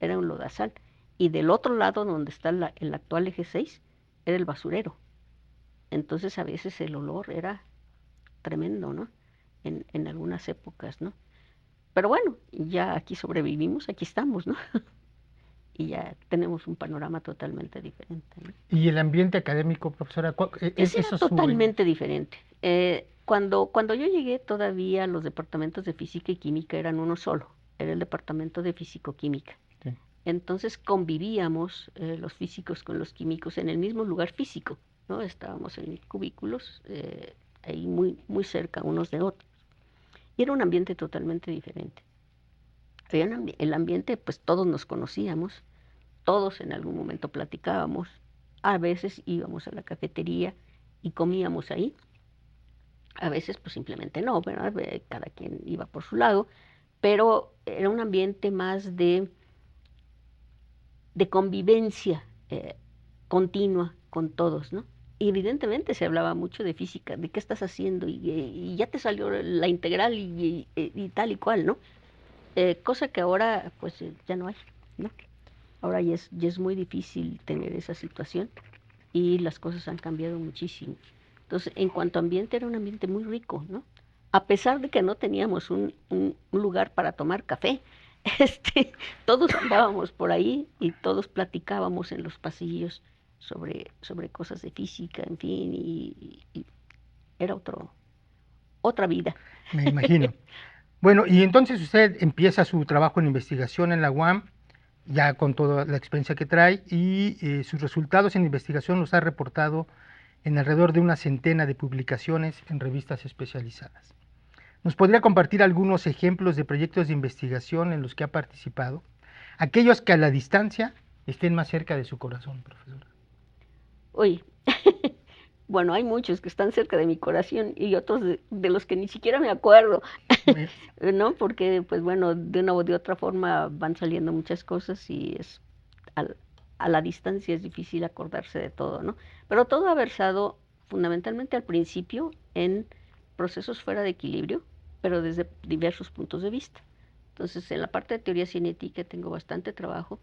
era un lodazal. Y del otro lado, donde está el actual eje 6, era el basurero. Entonces a veces el olor era tremendo, ¿no? En algunas épocas, ¿no? Pero bueno, ya aquí sobrevivimos, aquí estamos, ¿no? Y ya tenemos un panorama totalmente diferente, ¿no? ¿Y el ambiente académico, profesora? Ese era Eso totalmente diferente. Cuando yo llegué, todavía los departamentos de física y química eran uno solo, era el departamento de físico-química. Sí. Entonces convivíamos los físicos con los químicos en el mismo lugar físico, ¿no? Estábamos en cubículos ahí muy cerca unos de otros. Y era un ambiente totalmente diferente. El ambiente, pues todos nos conocíamos, todos en algún momento platicábamos, a veces íbamos a la cafetería y comíamos ahí, a veces pues simplemente no, ¿verdad? Cada quien iba por su lado, pero era un ambiente más de convivencia continua con todos, ¿no? Y evidentemente se hablaba mucho de física, de qué estás haciendo y ya te salió la integral y tal y cual, ¿no? Cosa que ahora pues ya no hay, ¿no? Ahora ya es muy difícil tener esa situación y las cosas han cambiado muchísimo. Entonces, en cuanto a ambiente, era un ambiente muy rico, ¿no? A pesar de que no teníamos un lugar para tomar café, este, todos andábamos por ahí y todos platicábamos en los pasillos sobre cosas de física, en fin, y era otra vida. Me imagino. Bueno, y entonces usted empieza su trabajo en investigación en la UAM, ya con toda la experiencia que trae, y sus resultados en investigación los ha reportado en alrededor de una centena de publicaciones en revistas especializadas. ¿Nos podría compartir algunos ejemplos de proyectos de investigación en los que ha participado? Aquellos que a la distancia estén más cerca de su corazón, profesora. Uy, bueno, hay muchos que están cerca de mi corazón y otros de los que ni siquiera me acuerdo, Me- ¿no? Porque, pues bueno, de una o de otra forma van saliendo muchas cosas y al- a la distancia es difícil acordarse de todo, ¿no? Pero todo ha versado fundamentalmente al principio en procesos fuera de equilibrio, pero desde diversos puntos de vista. Entonces, en la parte de teoría cinética tengo bastante trabajo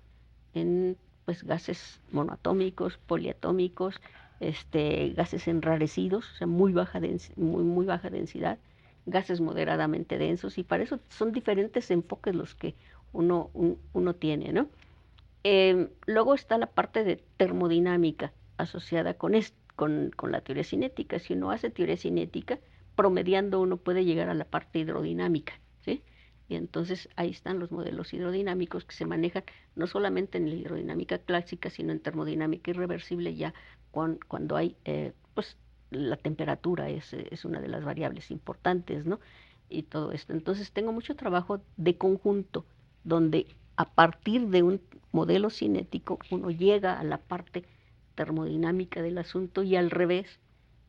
en pues gases monoatómicos, poliatómicos, gases enrarecidos, o sea, muy baja densidad, gases moderadamente densos, y para eso son diferentes enfoques los que uno tiene, ¿no? Luego está la parte de termodinámica asociada con la teoría cinética. Si uno hace teoría cinética, promediando uno puede llegar a la parte hidrodinámica, ¿sí? Y entonces ahí están los modelos hidrodinámicos que se manejan no solamente en la hidrodinámica clásica, sino en termodinámica irreversible ya cuando hay, pues la temperatura es una de las variables importantes, ¿no? Y todo esto. Entonces tengo mucho trabajo de conjunto donde a partir de un modelo cinético uno llega a la parte termodinámica del asunto y al revés,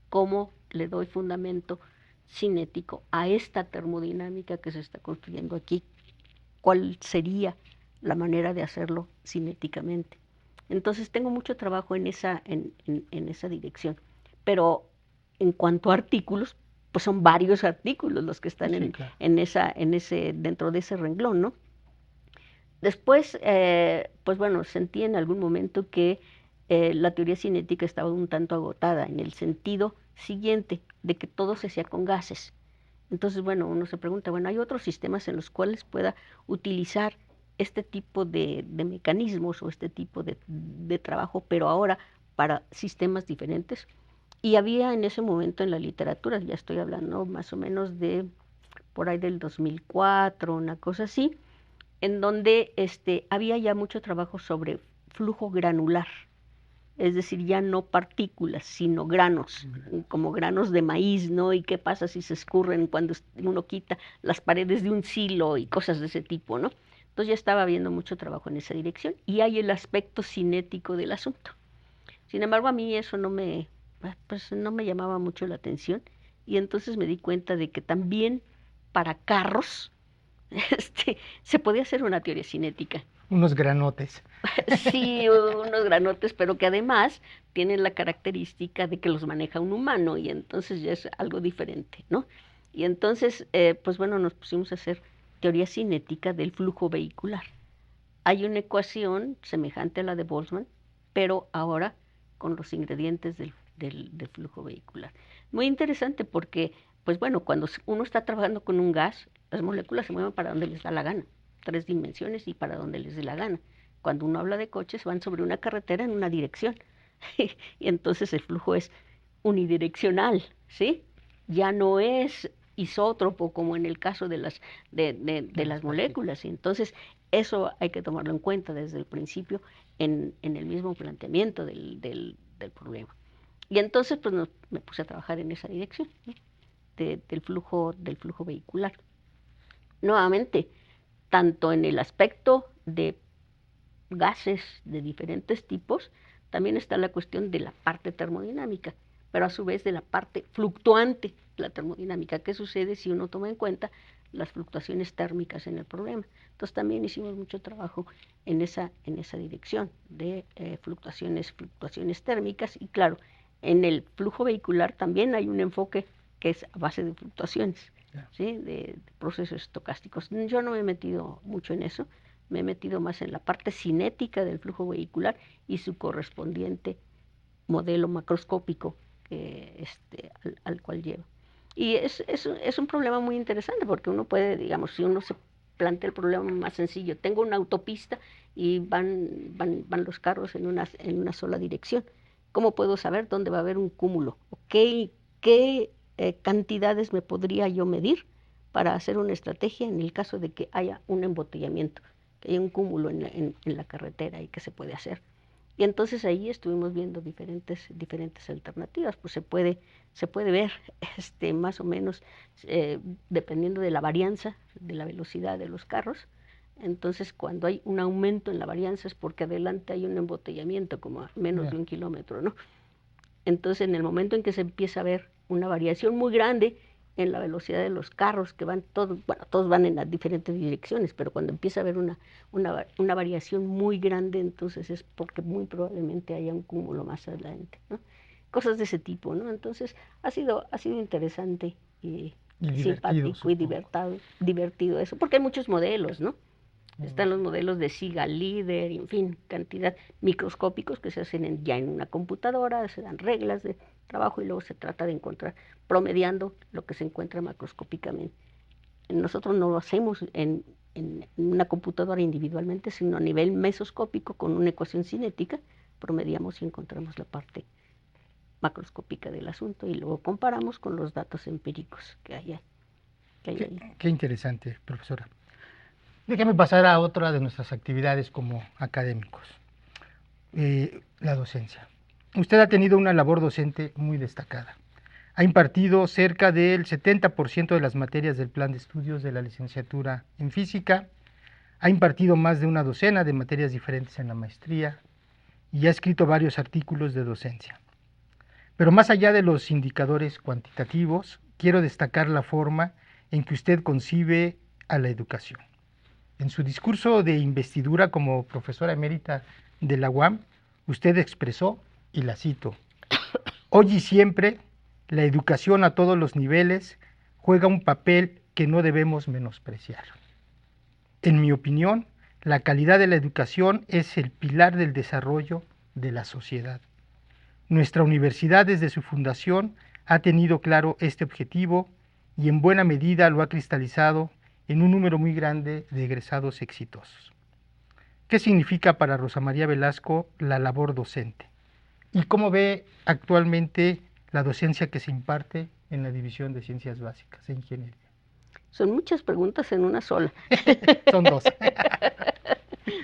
cómo le doy fundamento cinético a esta termodinámica que se está construyendo aquí, cuál sería la manera de hacerlo cinéticamente. Entonces tengo mucho trabajo en esa dirección, pero en cuanto a artículos, pues son varios artículos los que están Sí, claro. dentro de ese renglón, ¿no? Después, pues bueno, sentí en algún momento que la teoría cinética estaba un tanto agotada en el sentido siguiente, de que todo se hacía con gases. Entonces, bueno, uno se pregunta, bueno, ¿hay otros sistemas en los cuales pueda utilizar este tipo de mecanismos o este tipo de trabajo, pero ahora para sistemas diferentes. Y había en ese momento en la literatura, ya estoy hablando más o menos de por ahí del 2004, una cosa así, en donde había ya mucho trabajo sobre flujo granular, es decir, ya no partículas, sino granos, como granos de maíz, ¿no? Y qué pasa si se escurren cuando uno quita las paredes de un silo y cosas de ese tipo, ¿no? Entonces ya estaba habiendo mucho trabajo en esa dirección y hay el aspecto cinético del asunto. Sin embargo, a mí eso pues, no me llamaba mucho la atención y entonces me di cuenta de que también para carros se podía hacer una teoría cinética. Unos granotes. Sí, unos granotes, pero que además tienen la característica de que los maneja un humano y entonces ya es algo diferente, ¿no? Y entonces, pues bueno, nos pusimos a hacer teoría cinética del flujo vehicular. Hay una ecuación semejante a la de Boltzmann, pero ahora con los ingredientes del flujo vehicular. Muy interesante porque, pues bueno, cuando uno está trabajando con un gas, las moléculas se mueven para donde les da la gana, 3 dimensiones y para donde les dé la gana. Cuando uno habla de coches, van sobre una carretera en una dirección. Y entonces el flujo es unidireccional, ¿sí? Ya no es isótropo como en el caso de las moléculas. Y entonces eso hay que tomarlo en cuenta desde el principio en el mismo planteamiento del problema. Y entonces pues me puse a trabajar en esa dirección, ¿no? Del flujo vehicular. Nuevamente, tanto en el aspecto de gases de diferentes tipos, también está la cuestión de la parte termodinámica, pero a su vez de la parte fluctuante de la termodinámica. ¿Qué sucede si uno toma en cuenta las fluctuaciones térmicas en el problema? Entonces también hicimos mucho trabajo en esa dirección de fluctuaciones térmicas y claro, en el flujo vehicular también hay un enfoque que es a base de fluctuaciones, ¿sí? De procesos estocásticos. Yo no me he metido mucho en eso, me he metido más en la parte cinética del flujo vehicular y su correspondiente modelo macroscópico al cual lleva. Y es un problema muy interesante porque uno puede, digamos, si uno se plantea el problema más sencillo, tengo una autopista y van los carros en una sola dirección. ¿Cómo puedo saber dónde va a haber un cúmulo? ¿Qué cantidades me podría yo medir para hacer una estrategia en el caso de que haya un embotellamiento, que haya un cúmulo en la carretera y qué se puede hacer? Y entonces ahí estuvimos viendo diferentes alternativas, pues se puede ver más o menos dependiendo de la varianza, de la velocidad de los carros. Entonces cuando hay un aumento en la varianza es porque adelante hay un embotellamiento como a menos de 1 kilómetro, ¿no? Entonces en el momento en que se empieza a ver una variación muy grande en la velocidad de los carros, que van todos, bueno, todos van en las diferentes direcciones, pero cuando empieza a haber una variación muy grande, entonces es porque muy probablemente haya un cúmulo más adelante, ¿no? Cosas de ese tipo, ¿no? Entonces ha sido interesante y divertido, simpático y supongo. divertido eso, porque hay muchos modelos, ¿no? Están los modelos de SIGA líder, en fin, cantidad microscópicos que se hacen ya en una computadora, se dan reglas de trabajo y luego se trata de encontrar, promediando lo que se encuentra macroscópicamente. Nosotros no lo hacemos en una computadora individualmente, sino a nivel mesoscópico con una ecuación cinética, promediamos y encontramos la parte macroscópica del asunto y luego comparamos con los datos empíricos que hay ahí. Qué interesante, profesora. Déjame pasar a otra de nuestras actividades como académicos, la docencia. Usted ha tenido una labor docente muy destacada. Ha impartido cerca del 70% de las materias del plan de estudios de la licenciatura en física, ha impartido más de una docena de materias diferentes en la maestría y ha escrito varios artículos de docencia. Pero más allá de los indicadores cuantitativos, quiero destacar la forma en que usted concibe a la educación. En su discurso de investidura como profesora emérita de la UAM, usted expresó, y la cito, hoy y siempre, la educación a todos los niveles juega un papel que no debemos menospreciar. En mi opinión, la calidad de la educación es el pilar del desarrollo de la sociedad. Nuestra universidad desde su fundación ha tenido claro este objetivo y en buena medida lo ha cristalizado en un número muy grande de egresados exitosos. ¿Qué significa para Rosa María Velasco la labor docente? ¿Y cómo ve actualmente la docencia que se imparte en la División de Ciencias Básicas e Ingeniería? Son muchas preguntas en una sola. Son dos.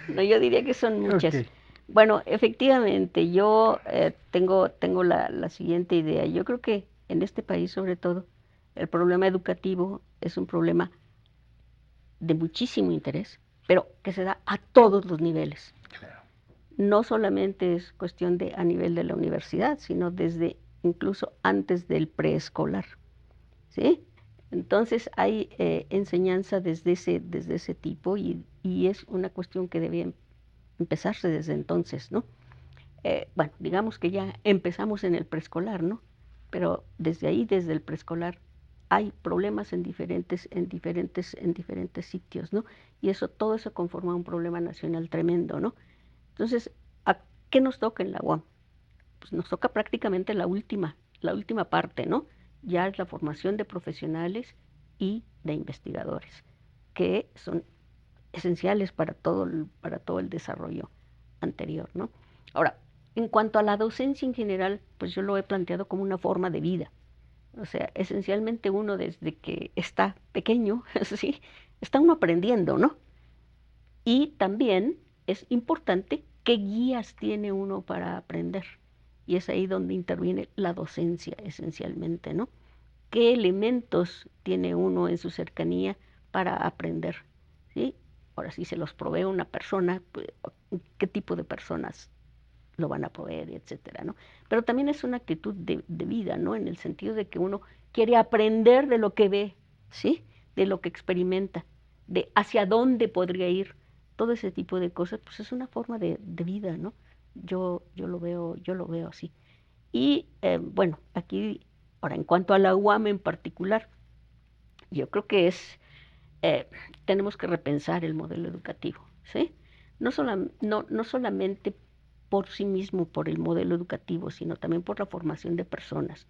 No, yo diría que son muchas. Ok. Bueno, efectivamente, yo tengo la siguiente idea. Yo creo que en este país, sobre todo, el problema educativo es un problema de muchísimo interés, pero que se da a todos los niveles. Claro. No solamente es cuestión de a nivel de la universidad, sino desde incluso antes del preescolar, ¿sí? Entonces hay enseñanza desde ese tipo y es una cuestión que debe empezarse desde entonces, ¿no? Bueno, digamos que ya empezamos en el preescolar, ¿no? Pero desde ahí, desde el preescolar, hay problemas en diferentes sitios, ¿no? Y todo eso conforma un problema nacional tremendo, ¿no? Entonces, ¿a qué nos toca en la UAM? Pues nos toca prácticamente la última parte, ¿no? Ya es la formación de profesionales y de investigadores, que son esenciales para todo el desarrollo anterior, ¿no? Ahora, en cuanto a la docencia en general, pues yo lo he planteado como una forma de vida. O sea, esencialmente uno desde que está pequeño, ¿sí? Está uno aprendiendo, ¿no? Y también es importante qué guías tiene uno para aprender. Y es ahí donde interviene la docencia esencialmente, ¿no? ¿Qué elementos tiene uno en su cercanía para aprender? ¿Sí? Ahora, si se los provee una persona, pues, ¿qué tipo de personas lo van a proveer, etcétera, ¿no? Pero también es una actitud de vida, ¿no? En el sentido de que uno quiere aprender de lo que ve, ¿sí? De lo que experimenta, de hacia dónde podría ir. Todo ese tipo de cosas, pues es una forma de vida, ¿no? Yo lo veo así. Y bueno, aquí, ahora, en cuanto a la UAM en particular, yo creo que tenemos que repensar el modelo educativo, ¿sí? No solamente por sí mismo, por el modelo educativo, sino también por la formación de personas.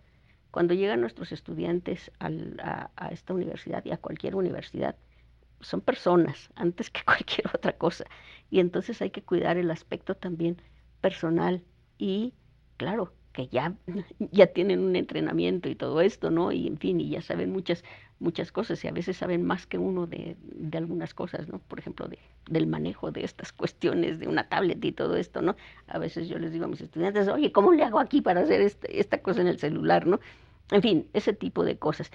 Cuando llegan nuestros estudiantes a esta universidad y a cualquier universidad, son personas antes que cualquier otra cosa. Y entonces hay que cuidar el aspecto también personal y, claro, que ya tienen un entrenamiento y todo esto, ¿no? Y en fin, y ya saben muchas cosas y a veces saben más que uno de algunas cosas, ¿no? Por ejemplo, del manejo de estas cuestiones de una tablet y todo esto, ¿no? A veces yo les digo a mis estudiantes, oye, ¿cómo le hago aquí para hacer esta cosa en el celular, ¿no? En fin, ese tipo de cosas.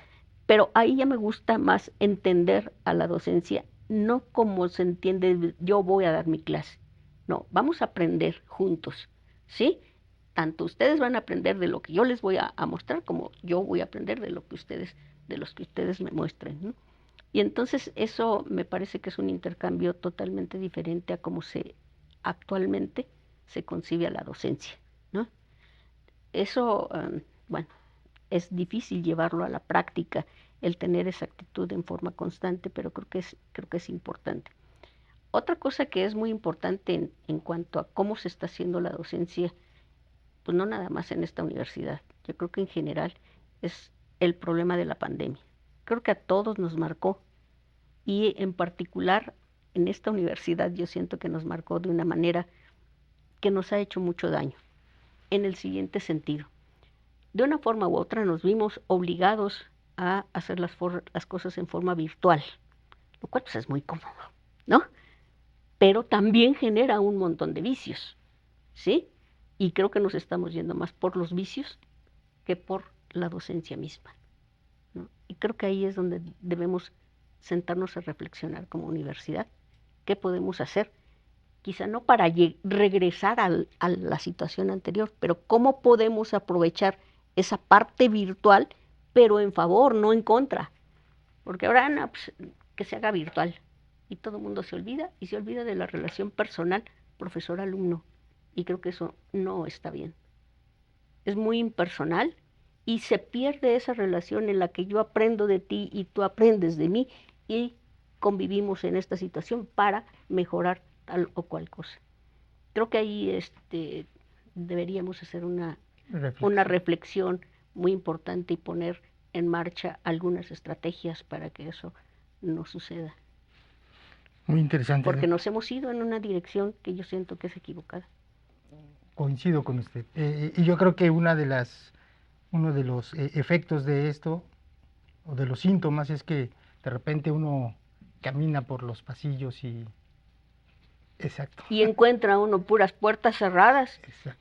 Pero ahí ya me gusta más entender a la docencia, no como se entiende, yo voy a dar mi clase. No, vamos a aprender juntos, ¿sí? Tanto ustedes van a aprender de lo que yo les voy a mostrar, como yo voy a aprender de los que ustedes me muestren, ¿no? Y entonces eso me parece que es un intercambio totalmente diferente a cómo actualmente se concibe a la docencia, ¿no? Eso, bueno, es difícil llevarlo a la práctica, el tener esa actitud en forma constante, pero creo que es importante. Otra cosa que es muy importante en cuanto a cómo se está haciendo la docencia, pues no nada más en esta universidad, yo creo que en general es el problema de la pandemia. Creo que a todos nos marcó y en particular en esta universidad yo siento que nos marcó de una manera que nos ha hecho mucho daño, en el siguiente sentido. De una forma u otra nos vimos obligados a hacer las cosas en forma virtual, lo cual pues es muy cómodo, ¿no? Pero también genera un montón de vicios, ¿sí? Y creo que nos estamos yendo más por los vicios que por la docencia misma, ¿no? Y creo que ahí es donde debemos sentarnos a reflexionar como universidad, qué podemos hacer, quizá no para regresar a la situación anterior, pero cómo podemos aprovechar esa parte virtual, pero en favor, no en contra. Porque ahora no, pues, que se haga virtual y todo el mundo se olvida y se olvida de la relación personal profesor-alumno. Y creo que eso no está bien. Es muy impersonal y se pierde esa relación en la que yo aprendo de ti y tú aprendes de mí y convivimos en esta situación para mejorar tal o cual cosa. Creo que ahí deberíamos hacer una reflexión muy importante y poner en marcha algunas estrategias para que eso no suceda. Muy interesante. porque nos hemos ido en una dirección que yo siento que es equivocada. Coincido con usted. Y yo creo que uno de los efectos de esto, o de los síntomas, es que de repente uno camina por los pasillos y... Exacto, Y encuentra uno puras puertas cerradas. exacto.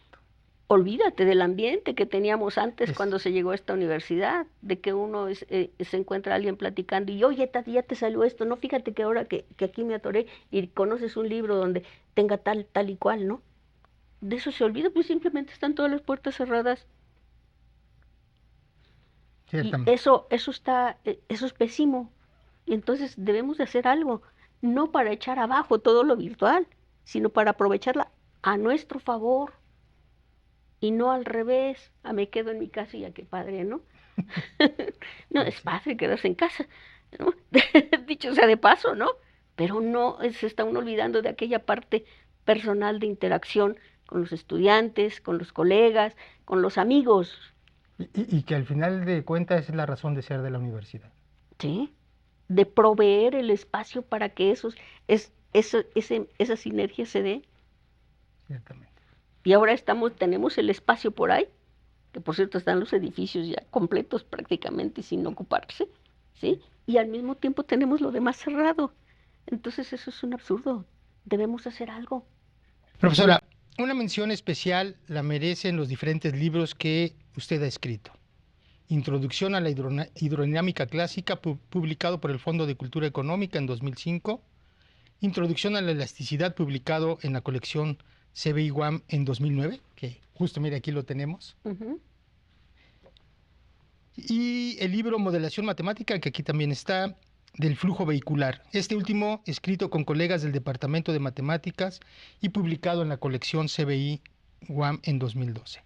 Olvídate del ambiente que teníamos antes Es, cuando se llegó a esta universidad, de que uno se encuentra a alguien platicando y, oye, Tati, ya te salió esto, no, fíjate que ahora que aquí me atoré y conoces un libro donde tenga tal, tal y cual, ¿no? De eso se olvida, pues simplemente están todas las puertas cerradas. Y ciertamente. eso es pésimo. Y entonces debemos de hacer algo, no para echar abajo todo lo virtual, sino para aprovecharla a nuestro favor y no al revés. Me quedo en mi casa y ya qué padre, ¿no? No Pues es sí. fácil quedarse en casa, ¿no? Dicho sea de paso, ¿no? Pero no se está uno olvidando de aquella parte personal de interacción con los estudiantes, con los colegas, con los amigos, Y que al final de cuentas es la razón de ser de la universidad. ¿sí? De proveer el espacio para que esa sinergia se dé. Ciertamente. Y ahora tenemos el espacio por ahí, que por cierto están los edificios ya completos prácticamente sin ocuparse, ¿sí? Y al mismo tiempo tenemos lo demás cerrado. Entonces eso es un absurdo. Debemos hacer algo. Profesora, una mención especial la merecen los diferentes libros que usted ha escrito. Introducción a la hidrodinámica clásica, publicado por el Fondo de Cultura Económica en 2005. Introducción a la elasticidad, publicado en la colección CBI UAM en 2009, que justo mire aquí lo tenemos. Ujú. Y el libro Modelación Matemática, que aquí también está, del flujo vehicular. Este último escrito con colegas del Departamento de Matemáticas y publicado en la colección CBI UAM en 2012.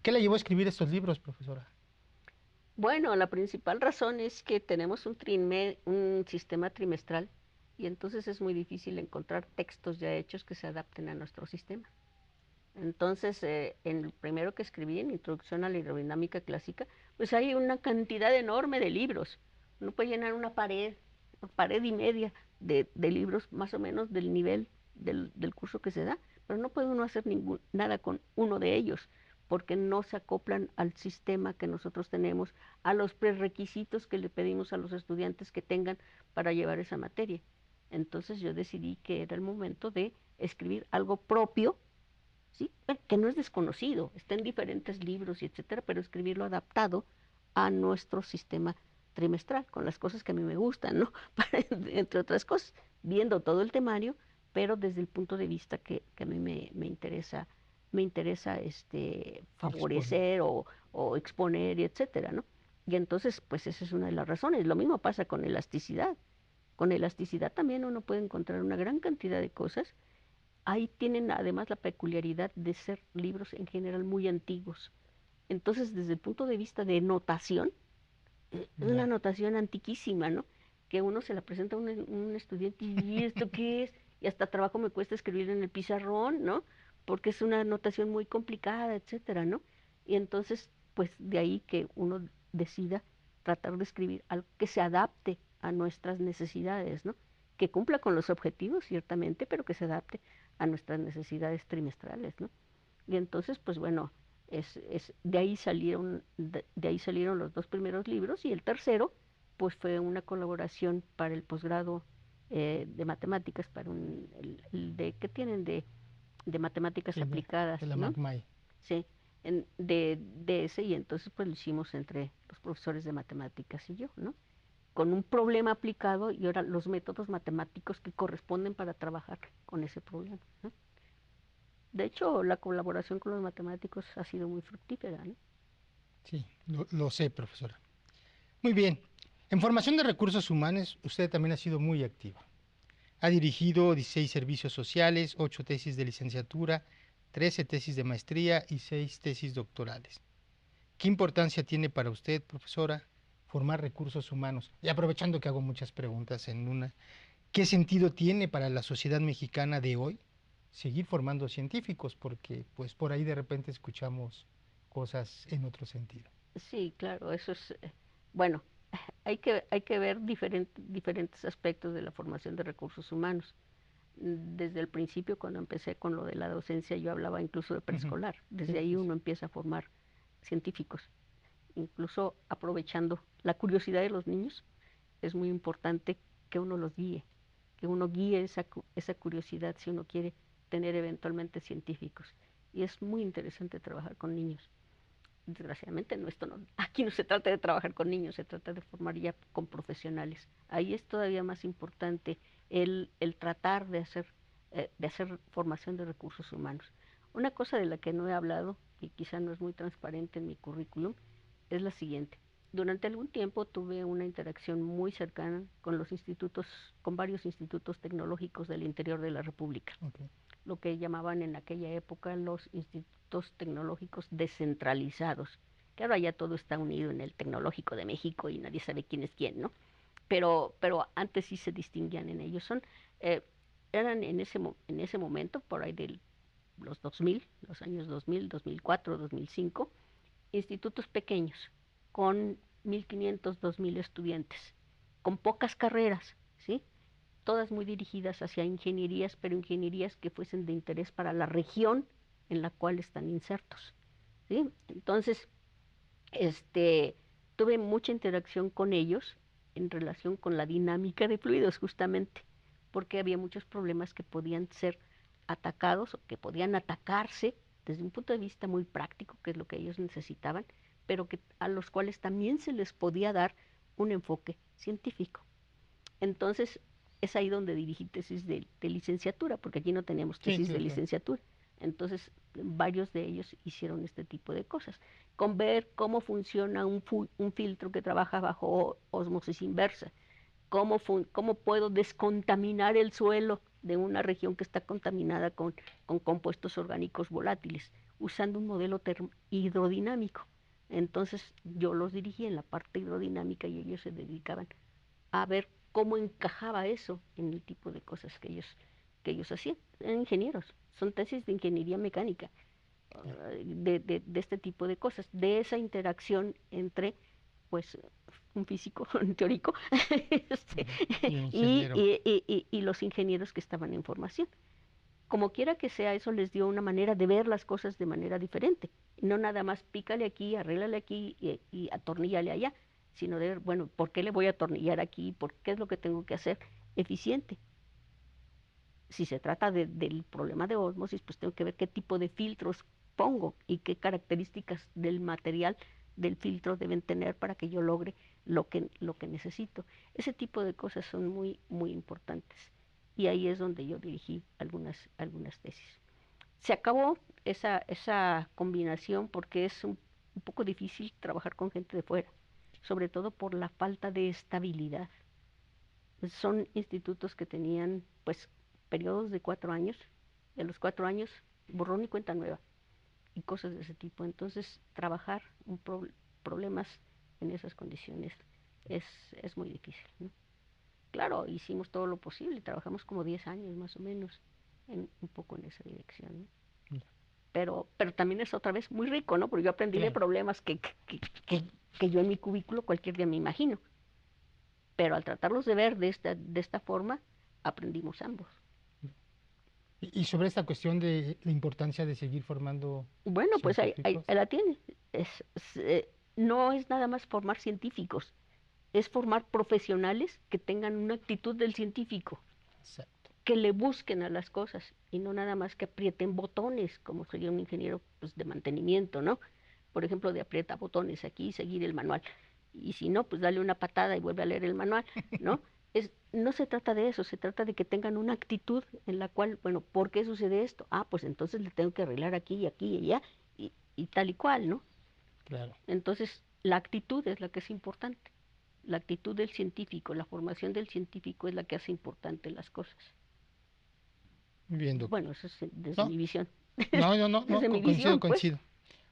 ¿Qué la llevó a escribir estos libros, profesora? Bueno, la principal razón es que tenemos un sistema trimestral y entonces es muy difícil encontrar textos ya hechos que se adapten a nuestro sistema. Entonces, en el primero que escribí, en Introducción a la Hidrodinámica Clásica, pues hay una cantidad enorme de libros. Uno puede llenar una pared y media de libros más o menos del nivel del curso que se da, pero no puede uno hacer nada con uno de ellos, porque no se acoplan al sistema que nosotros tenemos, a los prerequisitos que le pedimos a los estudiantes que tengan para llevar esa materia. Entonces yo decidí que era el momento de escribir algo propio, ¿sí? Que no es desconocido, está en diferentes libros y etcétera, pero escribirlo adaptado a nuestro sistema trimestral, con las cosas que a mí me gustan, ¿no? Entre otras cosas, viendo todo el temario, pero desde el punto de vista que a mí me interesa Exponer. favorecer o exponer y etcétera, ¿no? Y entonces, pues esa es una de las razones. Lo mismo pasa con elasticidad. Con elasticidad también uno puede encontrar una gran cantidad de cosas. Ahí tienen además la peculiaridad de ser libros en general muy antiguos. Entonces, desde el punto de vista de notación, es una Ya. notación antiquísima, ¿no? Que uno se la presenta a un estudiante y ¿esto qué es? Y hasta trabajo me cuesta escribir en el pizarrón, ¿no? Porque es una notación muy complicada, etcétera, ¿no? Y entonces, pues de ahí que uno decida tratar de escribir algo que se adapte a nuestras necesidades, ¿no? Que cumpla con los objetivos, ciertamente, pero que se adapte a nuestras necesidades trimestrales, ¿no? Y entonces, pues bueno, de ahí salieron los dos primeros libros y el tercero, pues fue una colaboración para el posgrado de matemáticas, para el de, ¿qué tienen? De matemáticas Sí, de aplicadas, la ¿no? MAGMAI. Sí, de ese, y entonces pues lo hicimos entre los profesores de matemáticas y yo, ¿no? Con un problema aplicado y ahora los métodos matemáticos que corresponden para trabajar con ese problema, ¿no? De hecho, la colaboración con los matemáticos ha sido muy fructífera, ¿no? Sí, lo sé, profesora. Muy bien. En formación de recursos humanos, usted también ha sido muy activa. Ha dirigido 16 servicios sociales, 8 tesis de licenciatura, 13 tesis de maestría y 6 tesis doctorales. ¿Qué importancia tiene para usted, profesora, formar recursos humanos? Y aprovechando que hago muchas preguntas en una, ¿qué sentido tiene para la sociedad mexicana de hoy seguir formando científicos? Porque pues por ahí de repente escuchamos cosas en otro sentido. Sí, claro, eso es, bueno, hay que ver diferentes aspectos de la formación de recursos humanos. Desde el principio, cuando empecé con lo de la docencia, yo hablaba incluso de preescolar. Desde ahí uno empieza a formar científicos, incluso aprovechando la curiosidad de los niños. Es muy importante que uno los guíe, que uno guíe esa curiosidad si uno quiere tener eventualmente científicos. Y es muy interesante trabajar con niños. Desgraciadamente aquí no se trata de trabajar con niños, se trata de formar ya con profesionales. Ahí es todavía más importante el tratar de hacer formación de recursos humanos. Una cosa de la que no he hablado y quizá no es muy transparente en mi currículum es la siguiente. Durante algún tiempo tuve una interacción muy cercana con con varios institutos tecnológicos del interior de la República. Okay. Lo que llamaban en aquella época los institutos tecnológicos descentralizados, que ahora ya todo está unido en el Tecnológico de México y nadie sabe quién es quién, ¿no? Pero antes sí se distinguían en ellos. Eran en ese momento, por ahí de los 2000, los años 2000, 2004, 2005, institutos pequeños, con 1500, 2000 estudiantes, con pocas carreras, ¿sí? Todas muy dirigidas hacia ingenierías, pero ingenierías que fuesen de interés para la región en la cual están insertos, ¿sí? Entonces, tuve mucha interacción con ellos en relación con la dinámica de fluidos, justamente, porque había muchos problemas que podían ser atacados o que podían atacarse desde un punto de vista muy práctico, que es lo que ellos necesitaban, pero a los cuales también se les podía dar un enfoque científico. Entonces, es ahí donde dirigí tesis de licenciatura, porque aquí no teníamos tesis de licenciatura. Entonces, varios de ellos hicieron este tipo de cosas, con ver cómo funciona un filtro que trabaja bajo ósmosis inversa, cómo puedo descontaminar el suelo de una región que está contaminada con compuestos orgánicos volátiles, usando un modelo hidrodinámico. Entonces, yo los dirigí en la parte hidrodinámica y ellos se dedicaban a ver cómo encajaba eso en el tipo de cosas que ellos hacían. Eran ingenieros, son tesis de ingeniería mecánica, de este tipo de cosas, de esa interacción entre pues un físico, un teórico, y los ingenieros que estaban en formación. Como quiera que sea, eso les dio una manera de ver las cosas de manera diferente. No nada más pícale aquí, arréglale aquí y atorníllale allá, sino de ver, bueno, ¿por qué le voy a atornillar aquí? ¿Por qué es lo que tengo que hacer eficiente? Si se trata del problema de ósmosis, pues tengo que ver qué tipo de filtros pongo y qué características del material del filtro deben tener para que yo logre lo que necesito. Ese tipo de cosas son muy, muy importantes. Y ahí es donde yo dirigí algunas tesis. Se acabó esa combinación porque es un poco difícil trabajar con gente de fuera, sobre todo por la falta de estabilidad. Son institutos que tenían pues periodos de 4 años, y a los 4 años borrón y cuenta nueva y cosas de ese tipo. Entonces trabajar problemas en esas condiciones es muy difícil, ¿no? Claro, hicimos todo lo posible, trabajamos como 10 años más o menos, un poco en esa dirección, ¿no? Pero también es otra vez muy rico, ¿no? Porque yo aprendí de problemas que yo en mi cubículo cualquier día me imagino. Pero al tratarlos de ver de esta forma, aprendimos ambos. Y sobre esta cuestión de la importancia de seguir formando Bueno, pues ahí científicos. la tiene. No es nada más formar científicos, es formar profesionales que tengan una actitud del científico. Exacto. Que le busquen a las cosas y no nada más que aprieten botones, como sería un ingeniero pues, de mantenimiento, ¿no? Por ejemplo, de aprieta botones aquí y seguir el manual. Y si no, pues dale una patada y vuelve a leer el manual, ¿no? No se trata de eso, se trata de que tengan una actitud en la cual, bueno, ¿por qué sucede esto? Ah, pues entonces le tengo que arreglar aquí y aquí y allá y tal y cual, ¿no? Claro. Entonces, la actitud es la que es importante. La actitud del científico, la formación del científico es la que hace importante las cosas. Muy bien, doctor. Bueno, eso es desde mi visión. No, desde mi coincido, visión, pues.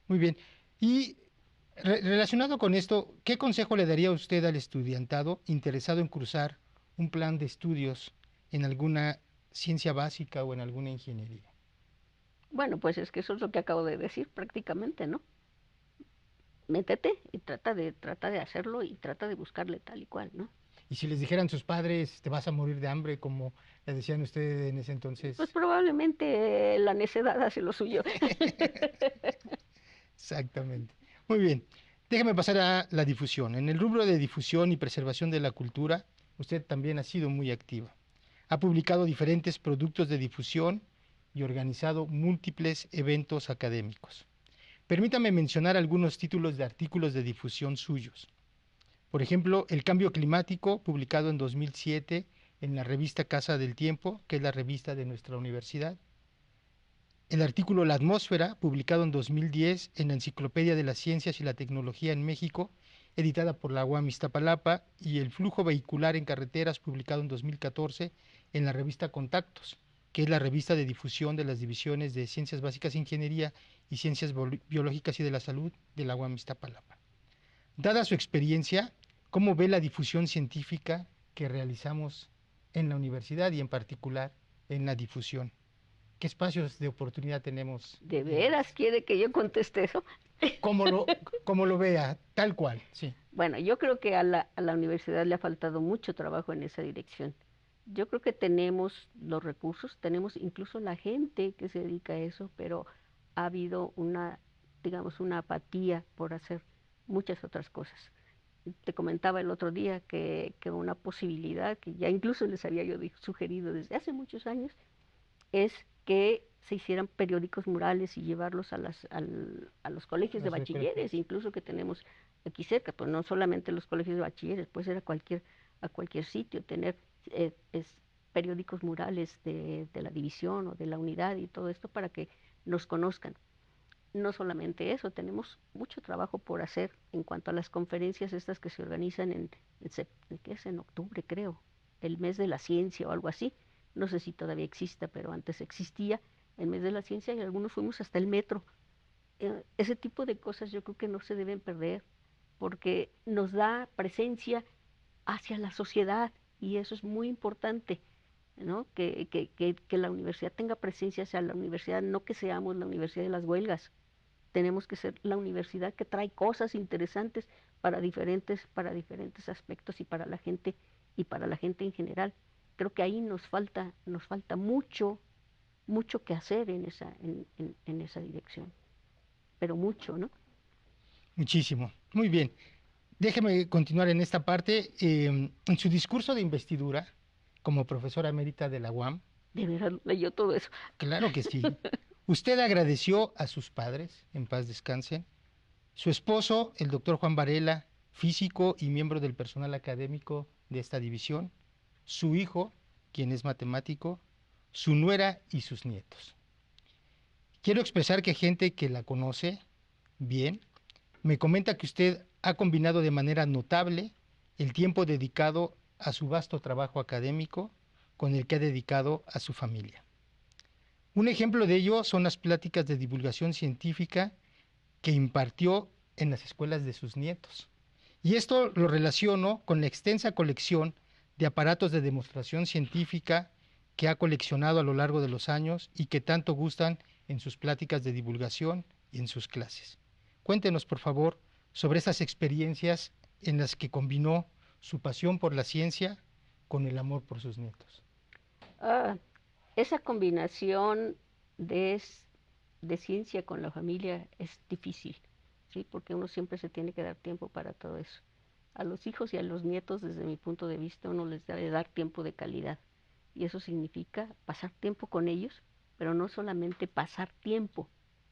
Muy bien. Y relacionado con esto, ¿qué consejo le daría usted al estudiantado interesado en cruzar un plan de estudios en alguna ciencia básica o en alguna ingeniería? Bueno, pues es que eso es lo que acabo de decir prácticamente, ¿no? métete y trata de hacerlo y trata de buscarle tal y cual, ¿no? Y si les dijeran sus padres, te vas a morir de hambre, como le decían ustedes en ese Pues entonces. probablemente la necedad hace lo suyo. Exactamente. Muy bien. Déjame pasar a la difusión. En el rubro de difusión y preservación de la cultura, usted también ha sido muy activa. Ha publicado diferentes productos de difusión y organizado múltiples eventos académicos. Permítame mencionar algunos títulos de artículos de difusión suyos. Por ejemplo, El cambio climático, publicado en 2007 en la revista Casa del Tiempo, que es la revista de nuestra universidad. El artículo La atmósfera, publicado en 2010 en la Enciclopedia de las Ciencias y la Tecnología en México, editada por la UAM Iztapalapa, y El flujo vehicular en carreteras, publicado en 2014 en la revista Contactos, que es la revista de difusión de las divisiones de Ciencias Básicas e Ingeniería y Ciencias Biológicas y de la Salud de la UAM Iztapalapa. Dada su experiencia, ¿cómo ve la difusión científica que realizamos en la universidad y en particular en la difusión? ¿Qué espacios de oportunidad tenemos? ¿De veras quiere que yo conteste eso? Como como lo vea, tal cual, sí. Bueno, yo creo que a a la universidad le ha faltado mucho trabajo en esa dirección. Yo creo que tenemos los recursos, tenemos incluso la gente que se dedica a eso, pero ha habido una, digamos, una apatía por hacer muchas otras cosas. Te comentaba el otro día que una posibilidad que ya incluso les había yo sugerido desde hace muchos años es que se hicieran periódicos murales y llevarlos a, a los colegios de Las bachilleres, frecuencias. incluso que tenemos aquí cerca, pues no solamente los colegios de bachilleres, puede ser a cualquier sitio, tener periódicos murales de la división o de la unidad y todo esto para que nos conozcan. No solamente eso, tenemos mucho trabajo por hacer en cuanto a las conferencias estas que se organizan ¿qué es? En octubre, creo, el mes de la ciencia o algo así. No sé si todavía exista, pero antes existía el mes de la ciencia y algunos fuimos hasta el metro. Ese tipo de cosas yo creo que no se deben perder porque nos da presencia hacia la sociedad y eso es muy importante, ¿no? Que la universidad tenga presencia hacia la universidad, no que seamos la universidad de las huelgas. Tenemos que ser la universidad que trae cosas interesantes para diferentes aspectos y para la gente en general. Creo que ahí nos falta mucho, mucho que hacer en en esa dirección, pero mucho, ¿no? Muchísimo. Muy bien. Déjeme continuar en esta parte. En su discurso de investidura, como profesora emérita de la UAM, De veras leyó todo eso. claro que sí, usted agradeció a sus padres, en paz descansen, su esposo, el doctor Juan Varela, físico y miembro del personal académico de esta división, su hijo, quien es matemático, su nuera y sus nietos. Quiero expresar que gente que la conoce bien me comenta que usted ha combinado de manera notable el tiempo dedicado a su vasto trabajo académico con el que ha dedicado a su familia. Un ejemplo de ello son las pláticas de divulgación científica que impartió en las escuelas de sus nietos. Y esto lo relaciono con la extensa colección de aparatos de demostración científica que ha coleccionado a lo largo de los años y que tanto gustan en sus pláticas de divulgación y en sus clases. Cuéntenos, por favor, sobre esas experiencias en las que combinó su pasión por la ciencia con el amor por sus nietos. Ah, esa combinación de, de ciencia con la familia es difícil, ¿sí? Porque uno siempre se tiene que dar tiempo para todo eso. A los hijos y a los nietos, desde mi punto de vista, uno les debe dar tiempo de calidad. Y eso significa pasar tiempo con ellos, pero no solamente pasar tiempo,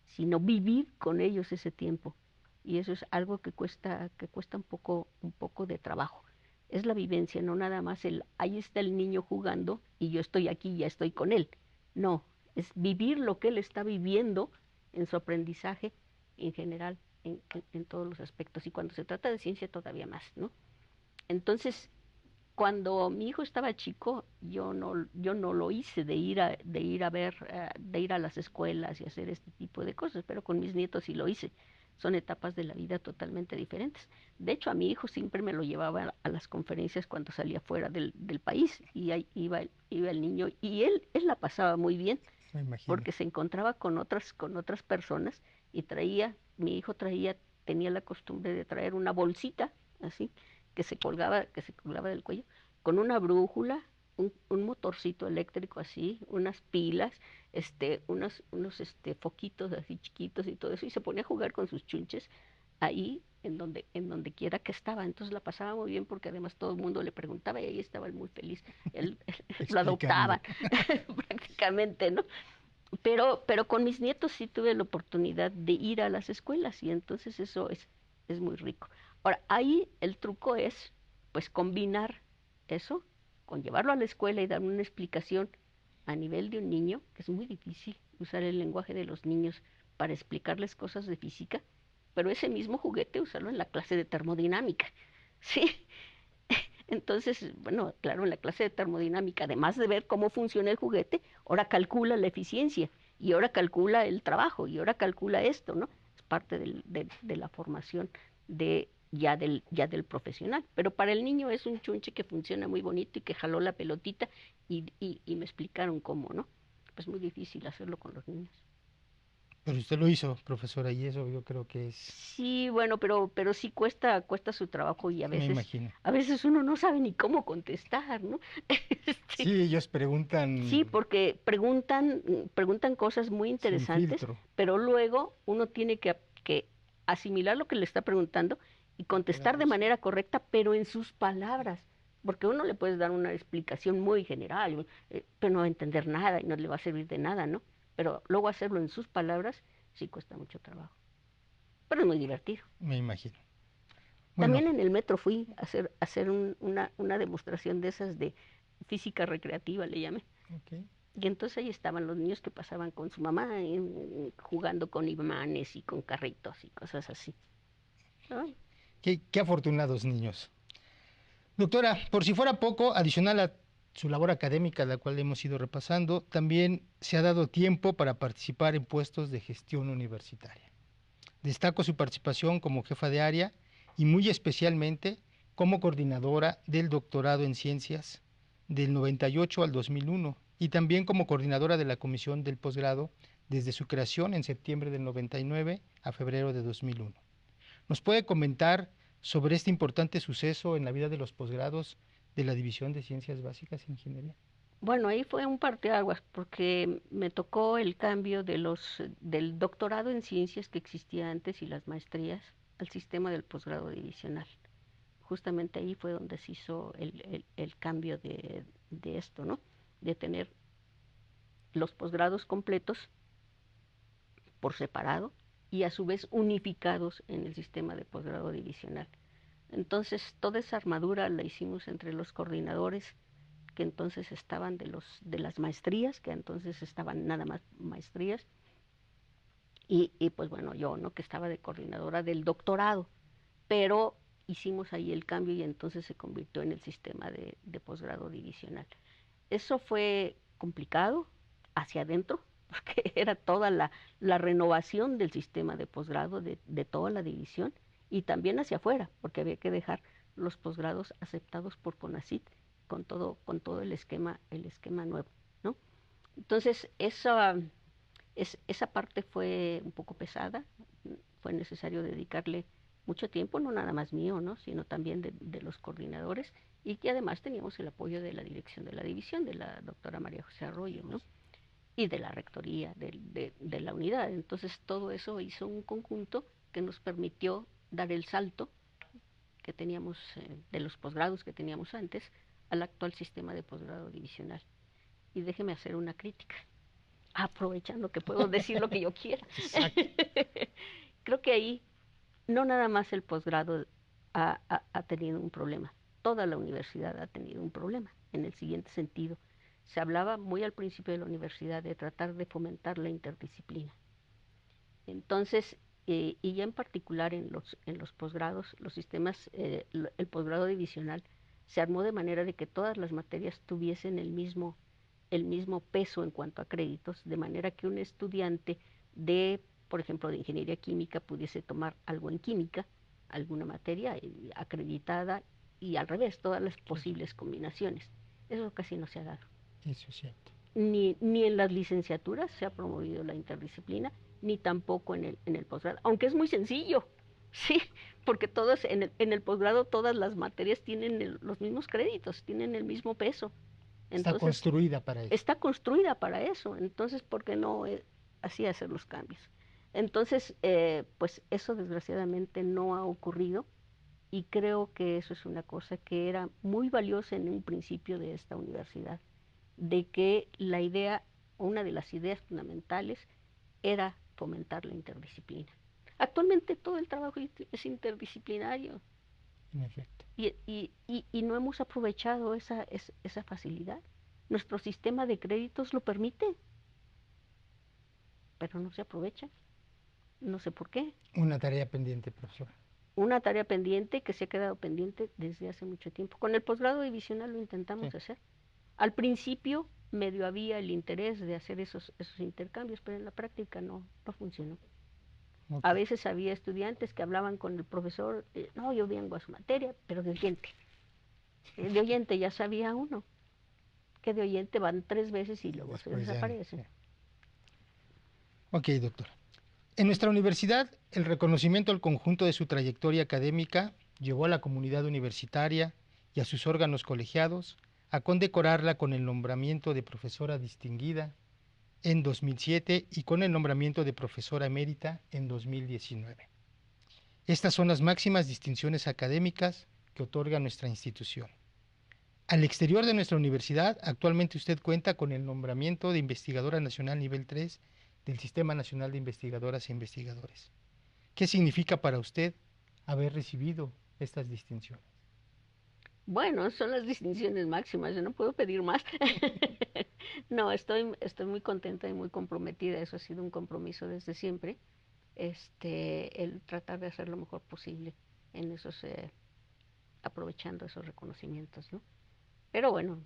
sino vivir con ellos ese tiempo. Y eso es algo que cuesta un poco de trabajo. Es la vivencia, no nada más ahí está el niño jugando y yo estoy aquí y ya estoy con él. No, es vivir lo que él está viviendo en su aprendizaje en general, en todos los aspectos. Y cuando se trata de ciencia todavía más, ¿no? Entonces, cuando mi hijo estaba chico, yo no lo hice de ir a ver, de ir a las escuelas y hacer este tipo de cosas, pero con mis nietos sí lo hice. Son etapas de la vida totalmente diferentes. De hecho, a mi hijo siempre me lo llevaba a las conferencias cuando salía fuera del país y ahí iba el niño y él la pasaba muy bien Me imagino. porque se encontraba con con otras personas y mi hijo traía tenía la costumbre de traer una bolsita así que se colgaba del cuello, con una brújula, un motorcito eléctrico así, unas pilas, unos foquitos así chiquitos y todo eso, y se ponía a jugar con sus chunches ahí en donde quiera que estaba. Entonces la pasaba muy bien porque además todo el mundo le preguntaba y ahí estaba él muy feliz. Él lo Explicando. adoptaban prácticamente, ¿no? Pero con mis nietos sí tuve la oportunidad de ir a las escuelas y entonces eso es muy rico. Ahora, ahí el truco es pues combinar eso con llevarlo a la escuela y dar una explicación a nivel de un niño, que es muy difícil usar el lenguaje de los niños para explicarles cosas de física, pero ese mismo juguete usarlo en la clase de termodinámica. Sí, entonces, bueno, claro, en la clase de termodinámica, además de ver cómo funciona el juguete, ahora calcula la eficiencia, y ahora calcula el trabajo, y ahora calcula esto, ¿no? Es parte de la formación ya del profesional. Pero para el niño es un chunche que funciona muy bonito y que jaló la pelotita y me explicaron cómo, ¿no? Pues muy difícil hacerlo con los niños. Pero usted lo hizo, profesora, y eso yo creo que es, Sí, bueno, pero sí cuesta su trabajo y a me veces, imagino. a veces uno no sabe ni cómo contestar, ¿no? Este, Sí, ellos sí, preguntan porque preguntan cosas muy sin interesantes, filtro. pero luego uno tiene que asimilar lo que le está preguntando y contestar de manera correcta, pero en sus palabras, porque uno le puedes dar una explicación muy general, pero no va a entender nada y no le va a servir de nada, ¿no? Pero luego hacerlo en sus palabras sí cuesta mucho trabajo, pero es muy divertido. Me imagino. Bueno, También en el metro fui a hacer una demostración de esas de física recreativa, le llamé. ok. Y entonces ahí estaban los niños que pasaban con su mamá jugando con imanes y con carritos y cosas así. Ay, Qué afortunados niños. Doctora, por si fuera poco, adicional a su labor académica, la cual hemos ido repasando, también se ha dado tiempo para participar en puestos de gestión universitaria. Destaco su participación como jefa de área y muy especialmente como coordinadora del doctorado en ciencias del 98 al 2001 y también como coordinadora de la comisión del posgrado desde su creación en septiembre del 99 a febrero de 2001. ¿Nos puede comentar sobre este importante suceso en la vida de los posgrados de la División de Ciencias Básicas e Ingeniería? bueno, ahí fue un parteaguas porque me tocó el cambio del doctorado en ciencias que existía antes y las maestrías al sistema del posgrado divisional. Justamente ahí fue donde se hizo el cambio de esto, ¿no? De tener los posgrados completos por separado y a su vez unificados en el sistema de posgrado divisional. Entonces, toda esa armadura la hicimos entre los coordinadores que entonces estaban de las maestrías, que entonces estaban nada más maestrías, y pues bueno, yo, ¿no? Que estaba de coordinadora del doctorado, pero hicimos ahí el cambio y entonces se convirtió en el sistema de posgrado divisional. Eso fue complicado hacia adentro, porque era toda la renovación del sistema de posgrado de toda la división y también hacia afuera, porque había que dejar los posgrados aceptados por CONACYT con todo el esquema nuevo, ¿no? Entonces, esa parte fue un poco pesada, fue necesario dedicarle mucho tiempo, no nada más mío, ¿no? Sino también de los coordinadores y que además teníamos el apoyo de la dirección de la división, de la doctora María José Arroyo, ¿no? Y de la rectoría de la unidad. Entonces todo eso hizo un conjunto que nos permitió dar el salto que teníamos de los posgrados que teníamos antes al actual sistema de posgrado divisional. Y déjeme hacer una crítica, aprovechando que puedo decir lo que yo quiera. Exacto. Creo que ahí no nada más el posgrado ha tenido un problema, toda la universidad ha tenido un problema en el siguiente sentido. Se hablaba muy al principio de la universidad de tratar de fomentar la interdisciplina. Entonces, y ya en particular en los posgrados, los sistemas, el posgrado divisional se armó de manera de que todas las materias tuviesen el mismo peso en cuanto a créditos, de manera que un estudiante por ejemplo, de ingeniería química pudiese tomar algo en química, alguna materia acreditada y al revés, todas las Claro, posibles combinaciones. Eso casi no se ha dado. eso es cierto. Ni en las licenciaturas se ha promovido la interdisciplina, ni tampoco en el posgrado, aunque es muy sencillo. Sí, porque todos en el posgrado todas las materias tienen los mismos créditos, tienen el mismo peso. Está Entonces, construida para eso. está construida para eso. Entonces, ¿por qué no así hacer los cambios? Entonces, pues eso desgraciadamente no ha ocurrido y creo que eso es una cosa que era muy valiosa en un principio de esta universidad, de que la idea, una de las ideas fundamentales era fomentar la interdisciplina. Actualmente todo el trabajo es interdisciplinario En efecto. y no hemos aprovechado esa facilidad. Nuestro sistema de créditos lo permite, pero no se aprovecha. No sé por qué. Una tarea pendiente, profesora. Una tarea pendiente que se ha quedado pendiente desde hace mucho tiempo. Con el posgrado divisional lo Sí. intentamos hacer. Al principio medio había el interés de hacer esos intercambios, pero en la práctica no funcionó. A Ok. veces había estudiantes que hablaban con el profesor, no, yo vengo a su materia, pero de oyente. De oyente ya sabía uno, que de oyente van 3 veces y Y luego se después ya no. Sí. desaparecen. Ok, doctora. En nuestra universidad, el reconocimiento al conjunto de su trayectoria académica llevó a la comunidad universitaria y a sus órganos colegiados a condecorarla con el nombramiento de profesora distinguida en 2007 y con el nombramiento de profesora emérita en 2019. Estas son las máximas distinciones académicas que otorga nuestra institución. Al exterior de nuestra universidad, actualmente usted cuenta con el nombramiento de investigadora nacional nivel 3 del Sistema Nacional de Investigadoras e Investigadores. ¿Qué significa para usted haber recibido estas distinciones? Bueno, son las distinciones máximas, yo no puedo pedir más. No, estoy muy contenta y muy comprometida, eso ha sido un compromiso desde siempre, el tratar de hacer lo mejor posible en esos, aprovechando esos reconocimientos, ¿no? Pero bueno,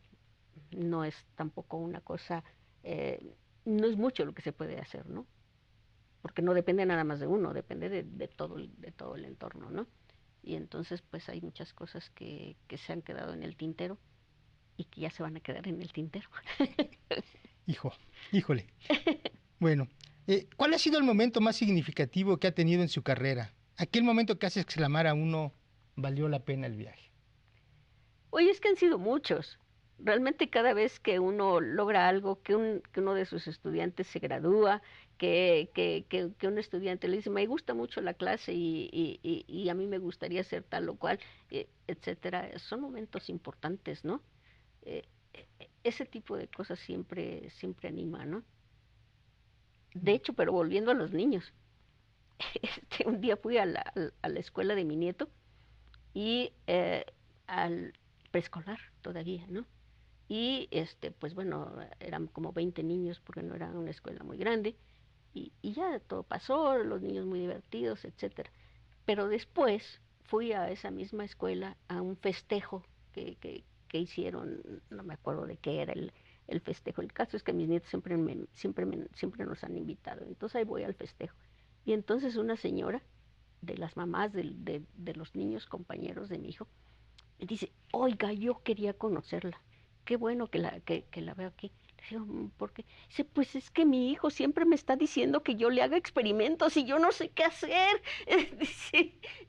no es tampoco una cosa, eh, no es mucho lo que se puede hacer, ¿no? Porque no depende nada más de uno, depende de todo el entorno, ¿no? Y entonces pues hay muchas cosas que se han quedado en el tintero y que ya se van a quedar en el tintero. Hijo, híjole. Bueno, ¿cuál ha sido el momento más significativo que ha tenido en su carrera? Aquel momento que hace exclamar a uno, valió la pena el viaje. Oye, es que han sido muchos. Realmente cada vez que uno logra algo, que uno de sus estudiantes se gradúa, que un estudiante le dice, me gusta mucho la clase y a mí me gustaría hacer tal o cual, etcétera, son momentos importantes, ¿no? Ese tipo de cosas siempre anima, ¿no? De hecho, pero volviendo a los niños, un día fui a la escuela de mi nieto y al preescolar todavía, ¿no? Y pues bueno, eran como 20 niños porque no era una escuela muy grande y ya todo pasó, los niños muy divertidos, etcétera. Pero después fui a esa misma escuela a un festejo que hicieron, no me acuerdo de qué era el festejo. El caso es que mis nietos siempre nos han invitado, entonces ahí voy al festejo. Y entonces una señora de las mamás de los niños compañeros de mi hijo me dice, oiga, yo quería conocerla. Qué bueno que la veo aquí. Le digo, ¿por qué? Dice, pues es que mi hijo siempre me está diciendo que yo le haga experimentos y yo no sé qué hacer.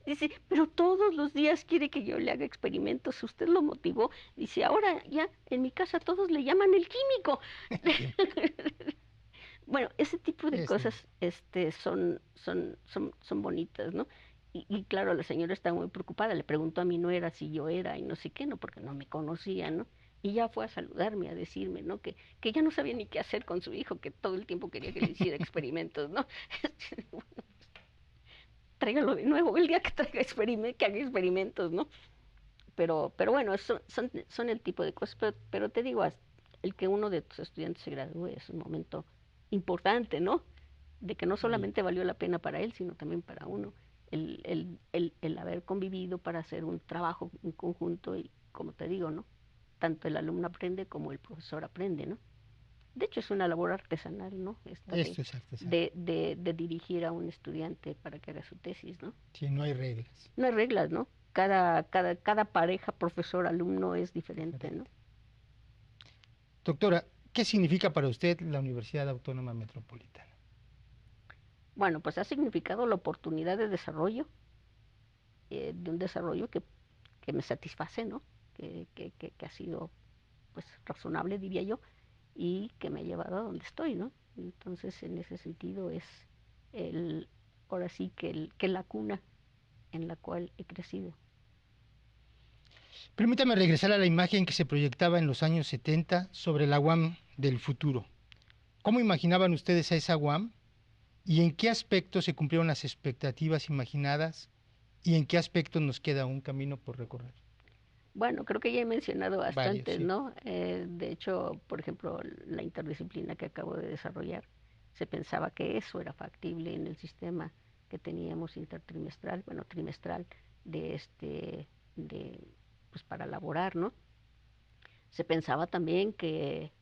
Dice, pero todos los días quiere que yo le haga experimentos. Usted lo motivó. Dice, ahora ya en mi casa todos le llaman el químico. Bueno, ese tipo de Este, cosas son bonitas, ¿no? Y claro, la señora está muy preocupada, le preguntó a mi nuera si yo era y no sé qué, ¿no? Porque no me conocía, ¿no? Y ya fue a saludarme, a decirme, ¿no? Que ya no sabía ni qué hacer con su hijo, que todo el tiempo quería que le hiciera experimentos, ¿no? Tráigalo de nuevo el día que que haga experimentos, ¿no? Pero bueno, son el tipo de cosas, pero te digo, el que uno de tus estudiantes se gradúe es un momento importante, ¿no? De que no y solamente valió la pena para él, sino también para uno, el haber convivido para hacer un trabajo en conjunto y, como te digo, ¿no? Tanto el alumno aprende como el profesor aprende, ¿no? De hecho, es una labor artesanal, ¿no? Esta esto es artesanal. de dirigir a un estudiante para que haga su tesis, ¿no? Sí, no hay reglas. No hay reglas, ¿no? Cada pareja profesor-alumno es diferente, ¿no? Diferente. Doctora, ¿qué significa para usted la Universidad Autónoma Metropolitana? Bueno, pues ha significado la oportunidad de desarrollo, de un desarrollo que me satisface, ¿no? Que ha sido pues razonable, diría yo, y que me ha llevado a donde estoy, ¿no? Entonces, en ese sentido es el, ahora sí que la cuna en la cual he crecido. Permítame regresar a la imagen que se proyectaba en los años 70 sobre la UAM del futuro. ¿Cómo imaginaban ustedes a esa UAM y en qué aspectos se cumplieron las expectativas imaginadas y en qué aspectos nos queda un camino por recorrer? Bueno, creo que ya he mencionado Varios, bastantes, sí. ¿no? De hecho, por ejemplo, la interdisciplina que acabo de desarrollar, se pensaba que eso era factible en el sistema que teníamos intertrimestral, bueno, trimestral, de de, pues para laborar, ¿no? Se pensaba también que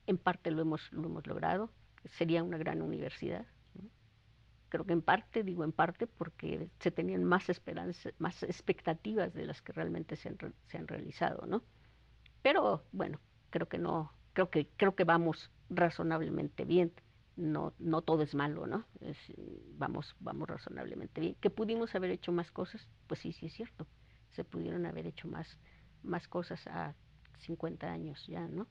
en parte lo hemos logrado, sería una gran universidad. Creo que en parte, digo en parte, porque se tenían más esperanzas, más expectativas de las que realmente se han realizado, ¿no? Pero bueno, creo que no, creo que vamos razonablemente bien. No, no todo es malo, ¿no? Vamos razonablemente bien. ¿Que pudimos haber hecho más cosas? Pues sí, sí es cierto. Se pudieron haber hecho más cosas a 50 años ya, ¿no?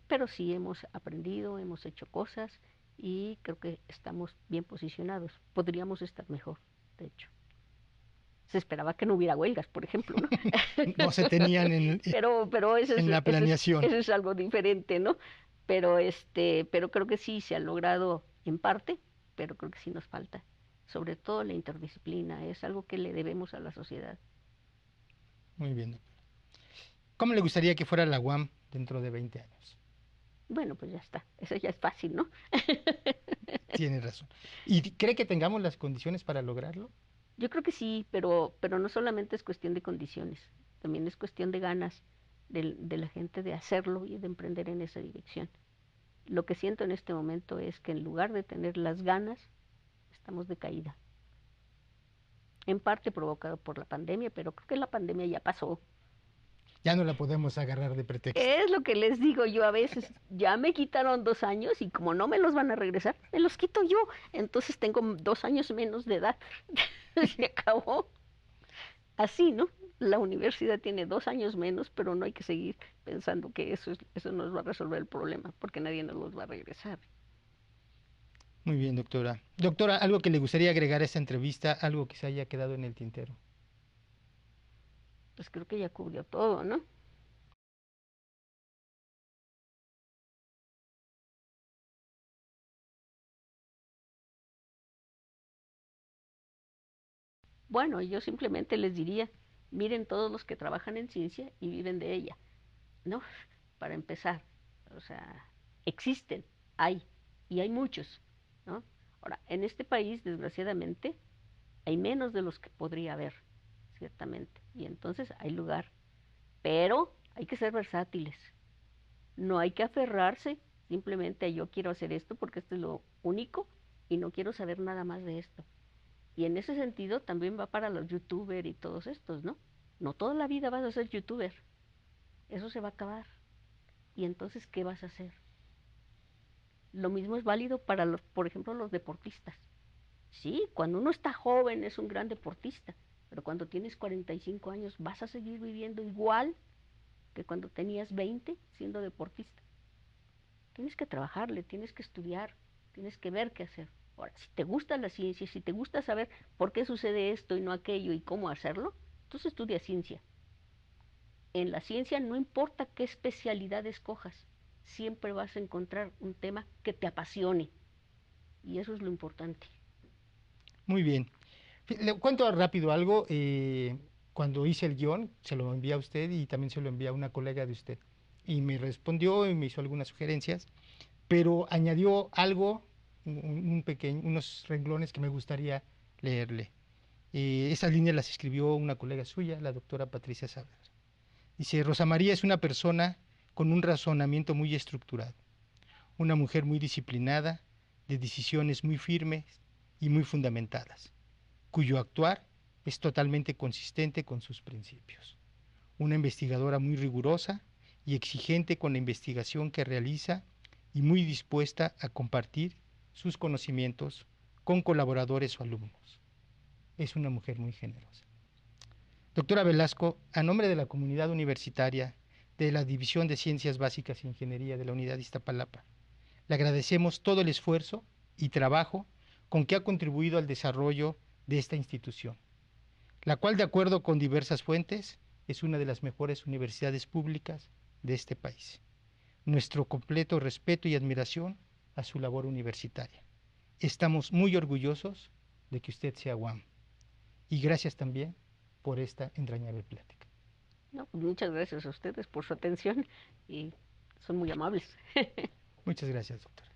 Pero sí hemos aprendido, hemos hecho cosas y creo que estamos bien posicionados. Podríamos estar mejor, de hecho. Se esperaba que no hubiera huelgas, por ejemplo, ¿no? No se tenían Pero en la planeación. eso es algo diferente, ¿no? Pero creo que sí se ha logrado en parte, pero creo que sí nos falta. Sobre todo la interdisciplina, es algo que le debemos a la sociedad. Muy bien. ¿Cómo le gustaría que fuera la UAM dentro de 20 años? Bueno, pues ya está, eso ya es fácil, ¿no? Tiene razón. ¿Y cree que tengamos las condiciones para lograrlo? Yo creo que sí, pero no solamente es cuestión de condiciones, también es cuestión de ganas de la gente de hacerlo y de emprender en esa dirección. Lo que siento en este momento es que en lugar de tener las ganas, estamos de caída. En parte provocado por la pandemia, pero creo que la pandemia ya pasó. Ya no la podemos agarrar de pretexto. Es lo que les digo yo a veces, ya me quitaron 2 años y como no me los van a regresar, me los quito yo. Entonces tengo 2 años menos de edad. Se acabó. Así, ¿no? La universidad tiene 2 años menos, pero no hay que seguir pensando que eso nos va a resolver el problema, porque nadie nos los va a regresar. Muy bien, doctora. Doctora, algo que le gustaría agregar a esta entrevista, algo que se haya quedado en el tintero. Pues creo que ya cubrió todo, ¿no? Bueno, yo simplemente les diría, miren todos los que trabajan en ciencia y viven de ella, ¿no? Para empezar, o sea, existen, hay, y hay muchos, ¿no? Ahora, en este país, desgraciadamente, hay menos de los que podría haber, ciertamente, y entonces hay lugar, pero hay que ser versátiles, no hay que aferrarse simplemente a yo quiero hacer esto porque esto es lo único y no quiero saber nada más de esto. Y en ese sentido también va para los youtubers y todos estos, ¿no? No toda la vida vas a ser youtuber, eso se va a acabar. Y entonces, ¿qué vas a hacer? Lo mismo es válido para los, por ejemplo, los deportistas. Sí, cuando uno está joven es un gran deportista, pero cuando tienes 45 años vas a seguir viviendo igual que cuando tenías 20 siendo deportista. Tienes que trabajarle, tienes que estudiar, tienes que ver qué hacer. Ahora, si te gusta la ciencia, si te gusta saber por qué sucede esto y no aquello y cómo hacerlo, entonces estudia ciencia. En la ciencia no importa qué especialidad escojas, siempre vas a encontrar un tema que te apasione. Y eso es lo importante. Muy bien. Le cuento rápido algo. Cuando hice el guión, se lo envié a usted y también se lo envié a una colega de usted. Y me respondió y me hizo algunas sugerencias, pero añadió algo, un pequeño, unos renglones que me gustaría leerle. Esas líneas las escribió una colega suya, la doctora Patricia Saavedra. Dice, Rosa María es una persona con un razonamiento muy estructurado, una mujer muy disciplinada, de decisiones muy firmes y muy fundamentadas, cuyo actuar es totalmente consistente con sus principios. Una investigadora muy rigurosa y exigente con la investigación que realiza y muy dispuesta a compartir sus conocimientos con colaboradores o alumnos. es una mujer muy generosa. Doctora Velasco, a nombre de la comunidad universitaria de la División de Ciencias Básicas e Ingeniería de la Unidad de Iztapalapa, le agradecemos todo el esfuerzo y trabajo con que ha contribuido al desarrollo de esta institución, la cual, de acuerdo con diversas fuentes, es una de las mejores universidades públicas de este país. Nuestro completo respeto y admiración a su labor universitaria. Estamos muy orgullosos de que usted sea UAM. Y gracias también por esta entrañable plática. No, pues muchas gracias a ustedes por su atención y son muy amables. Muchas gracias, doctora.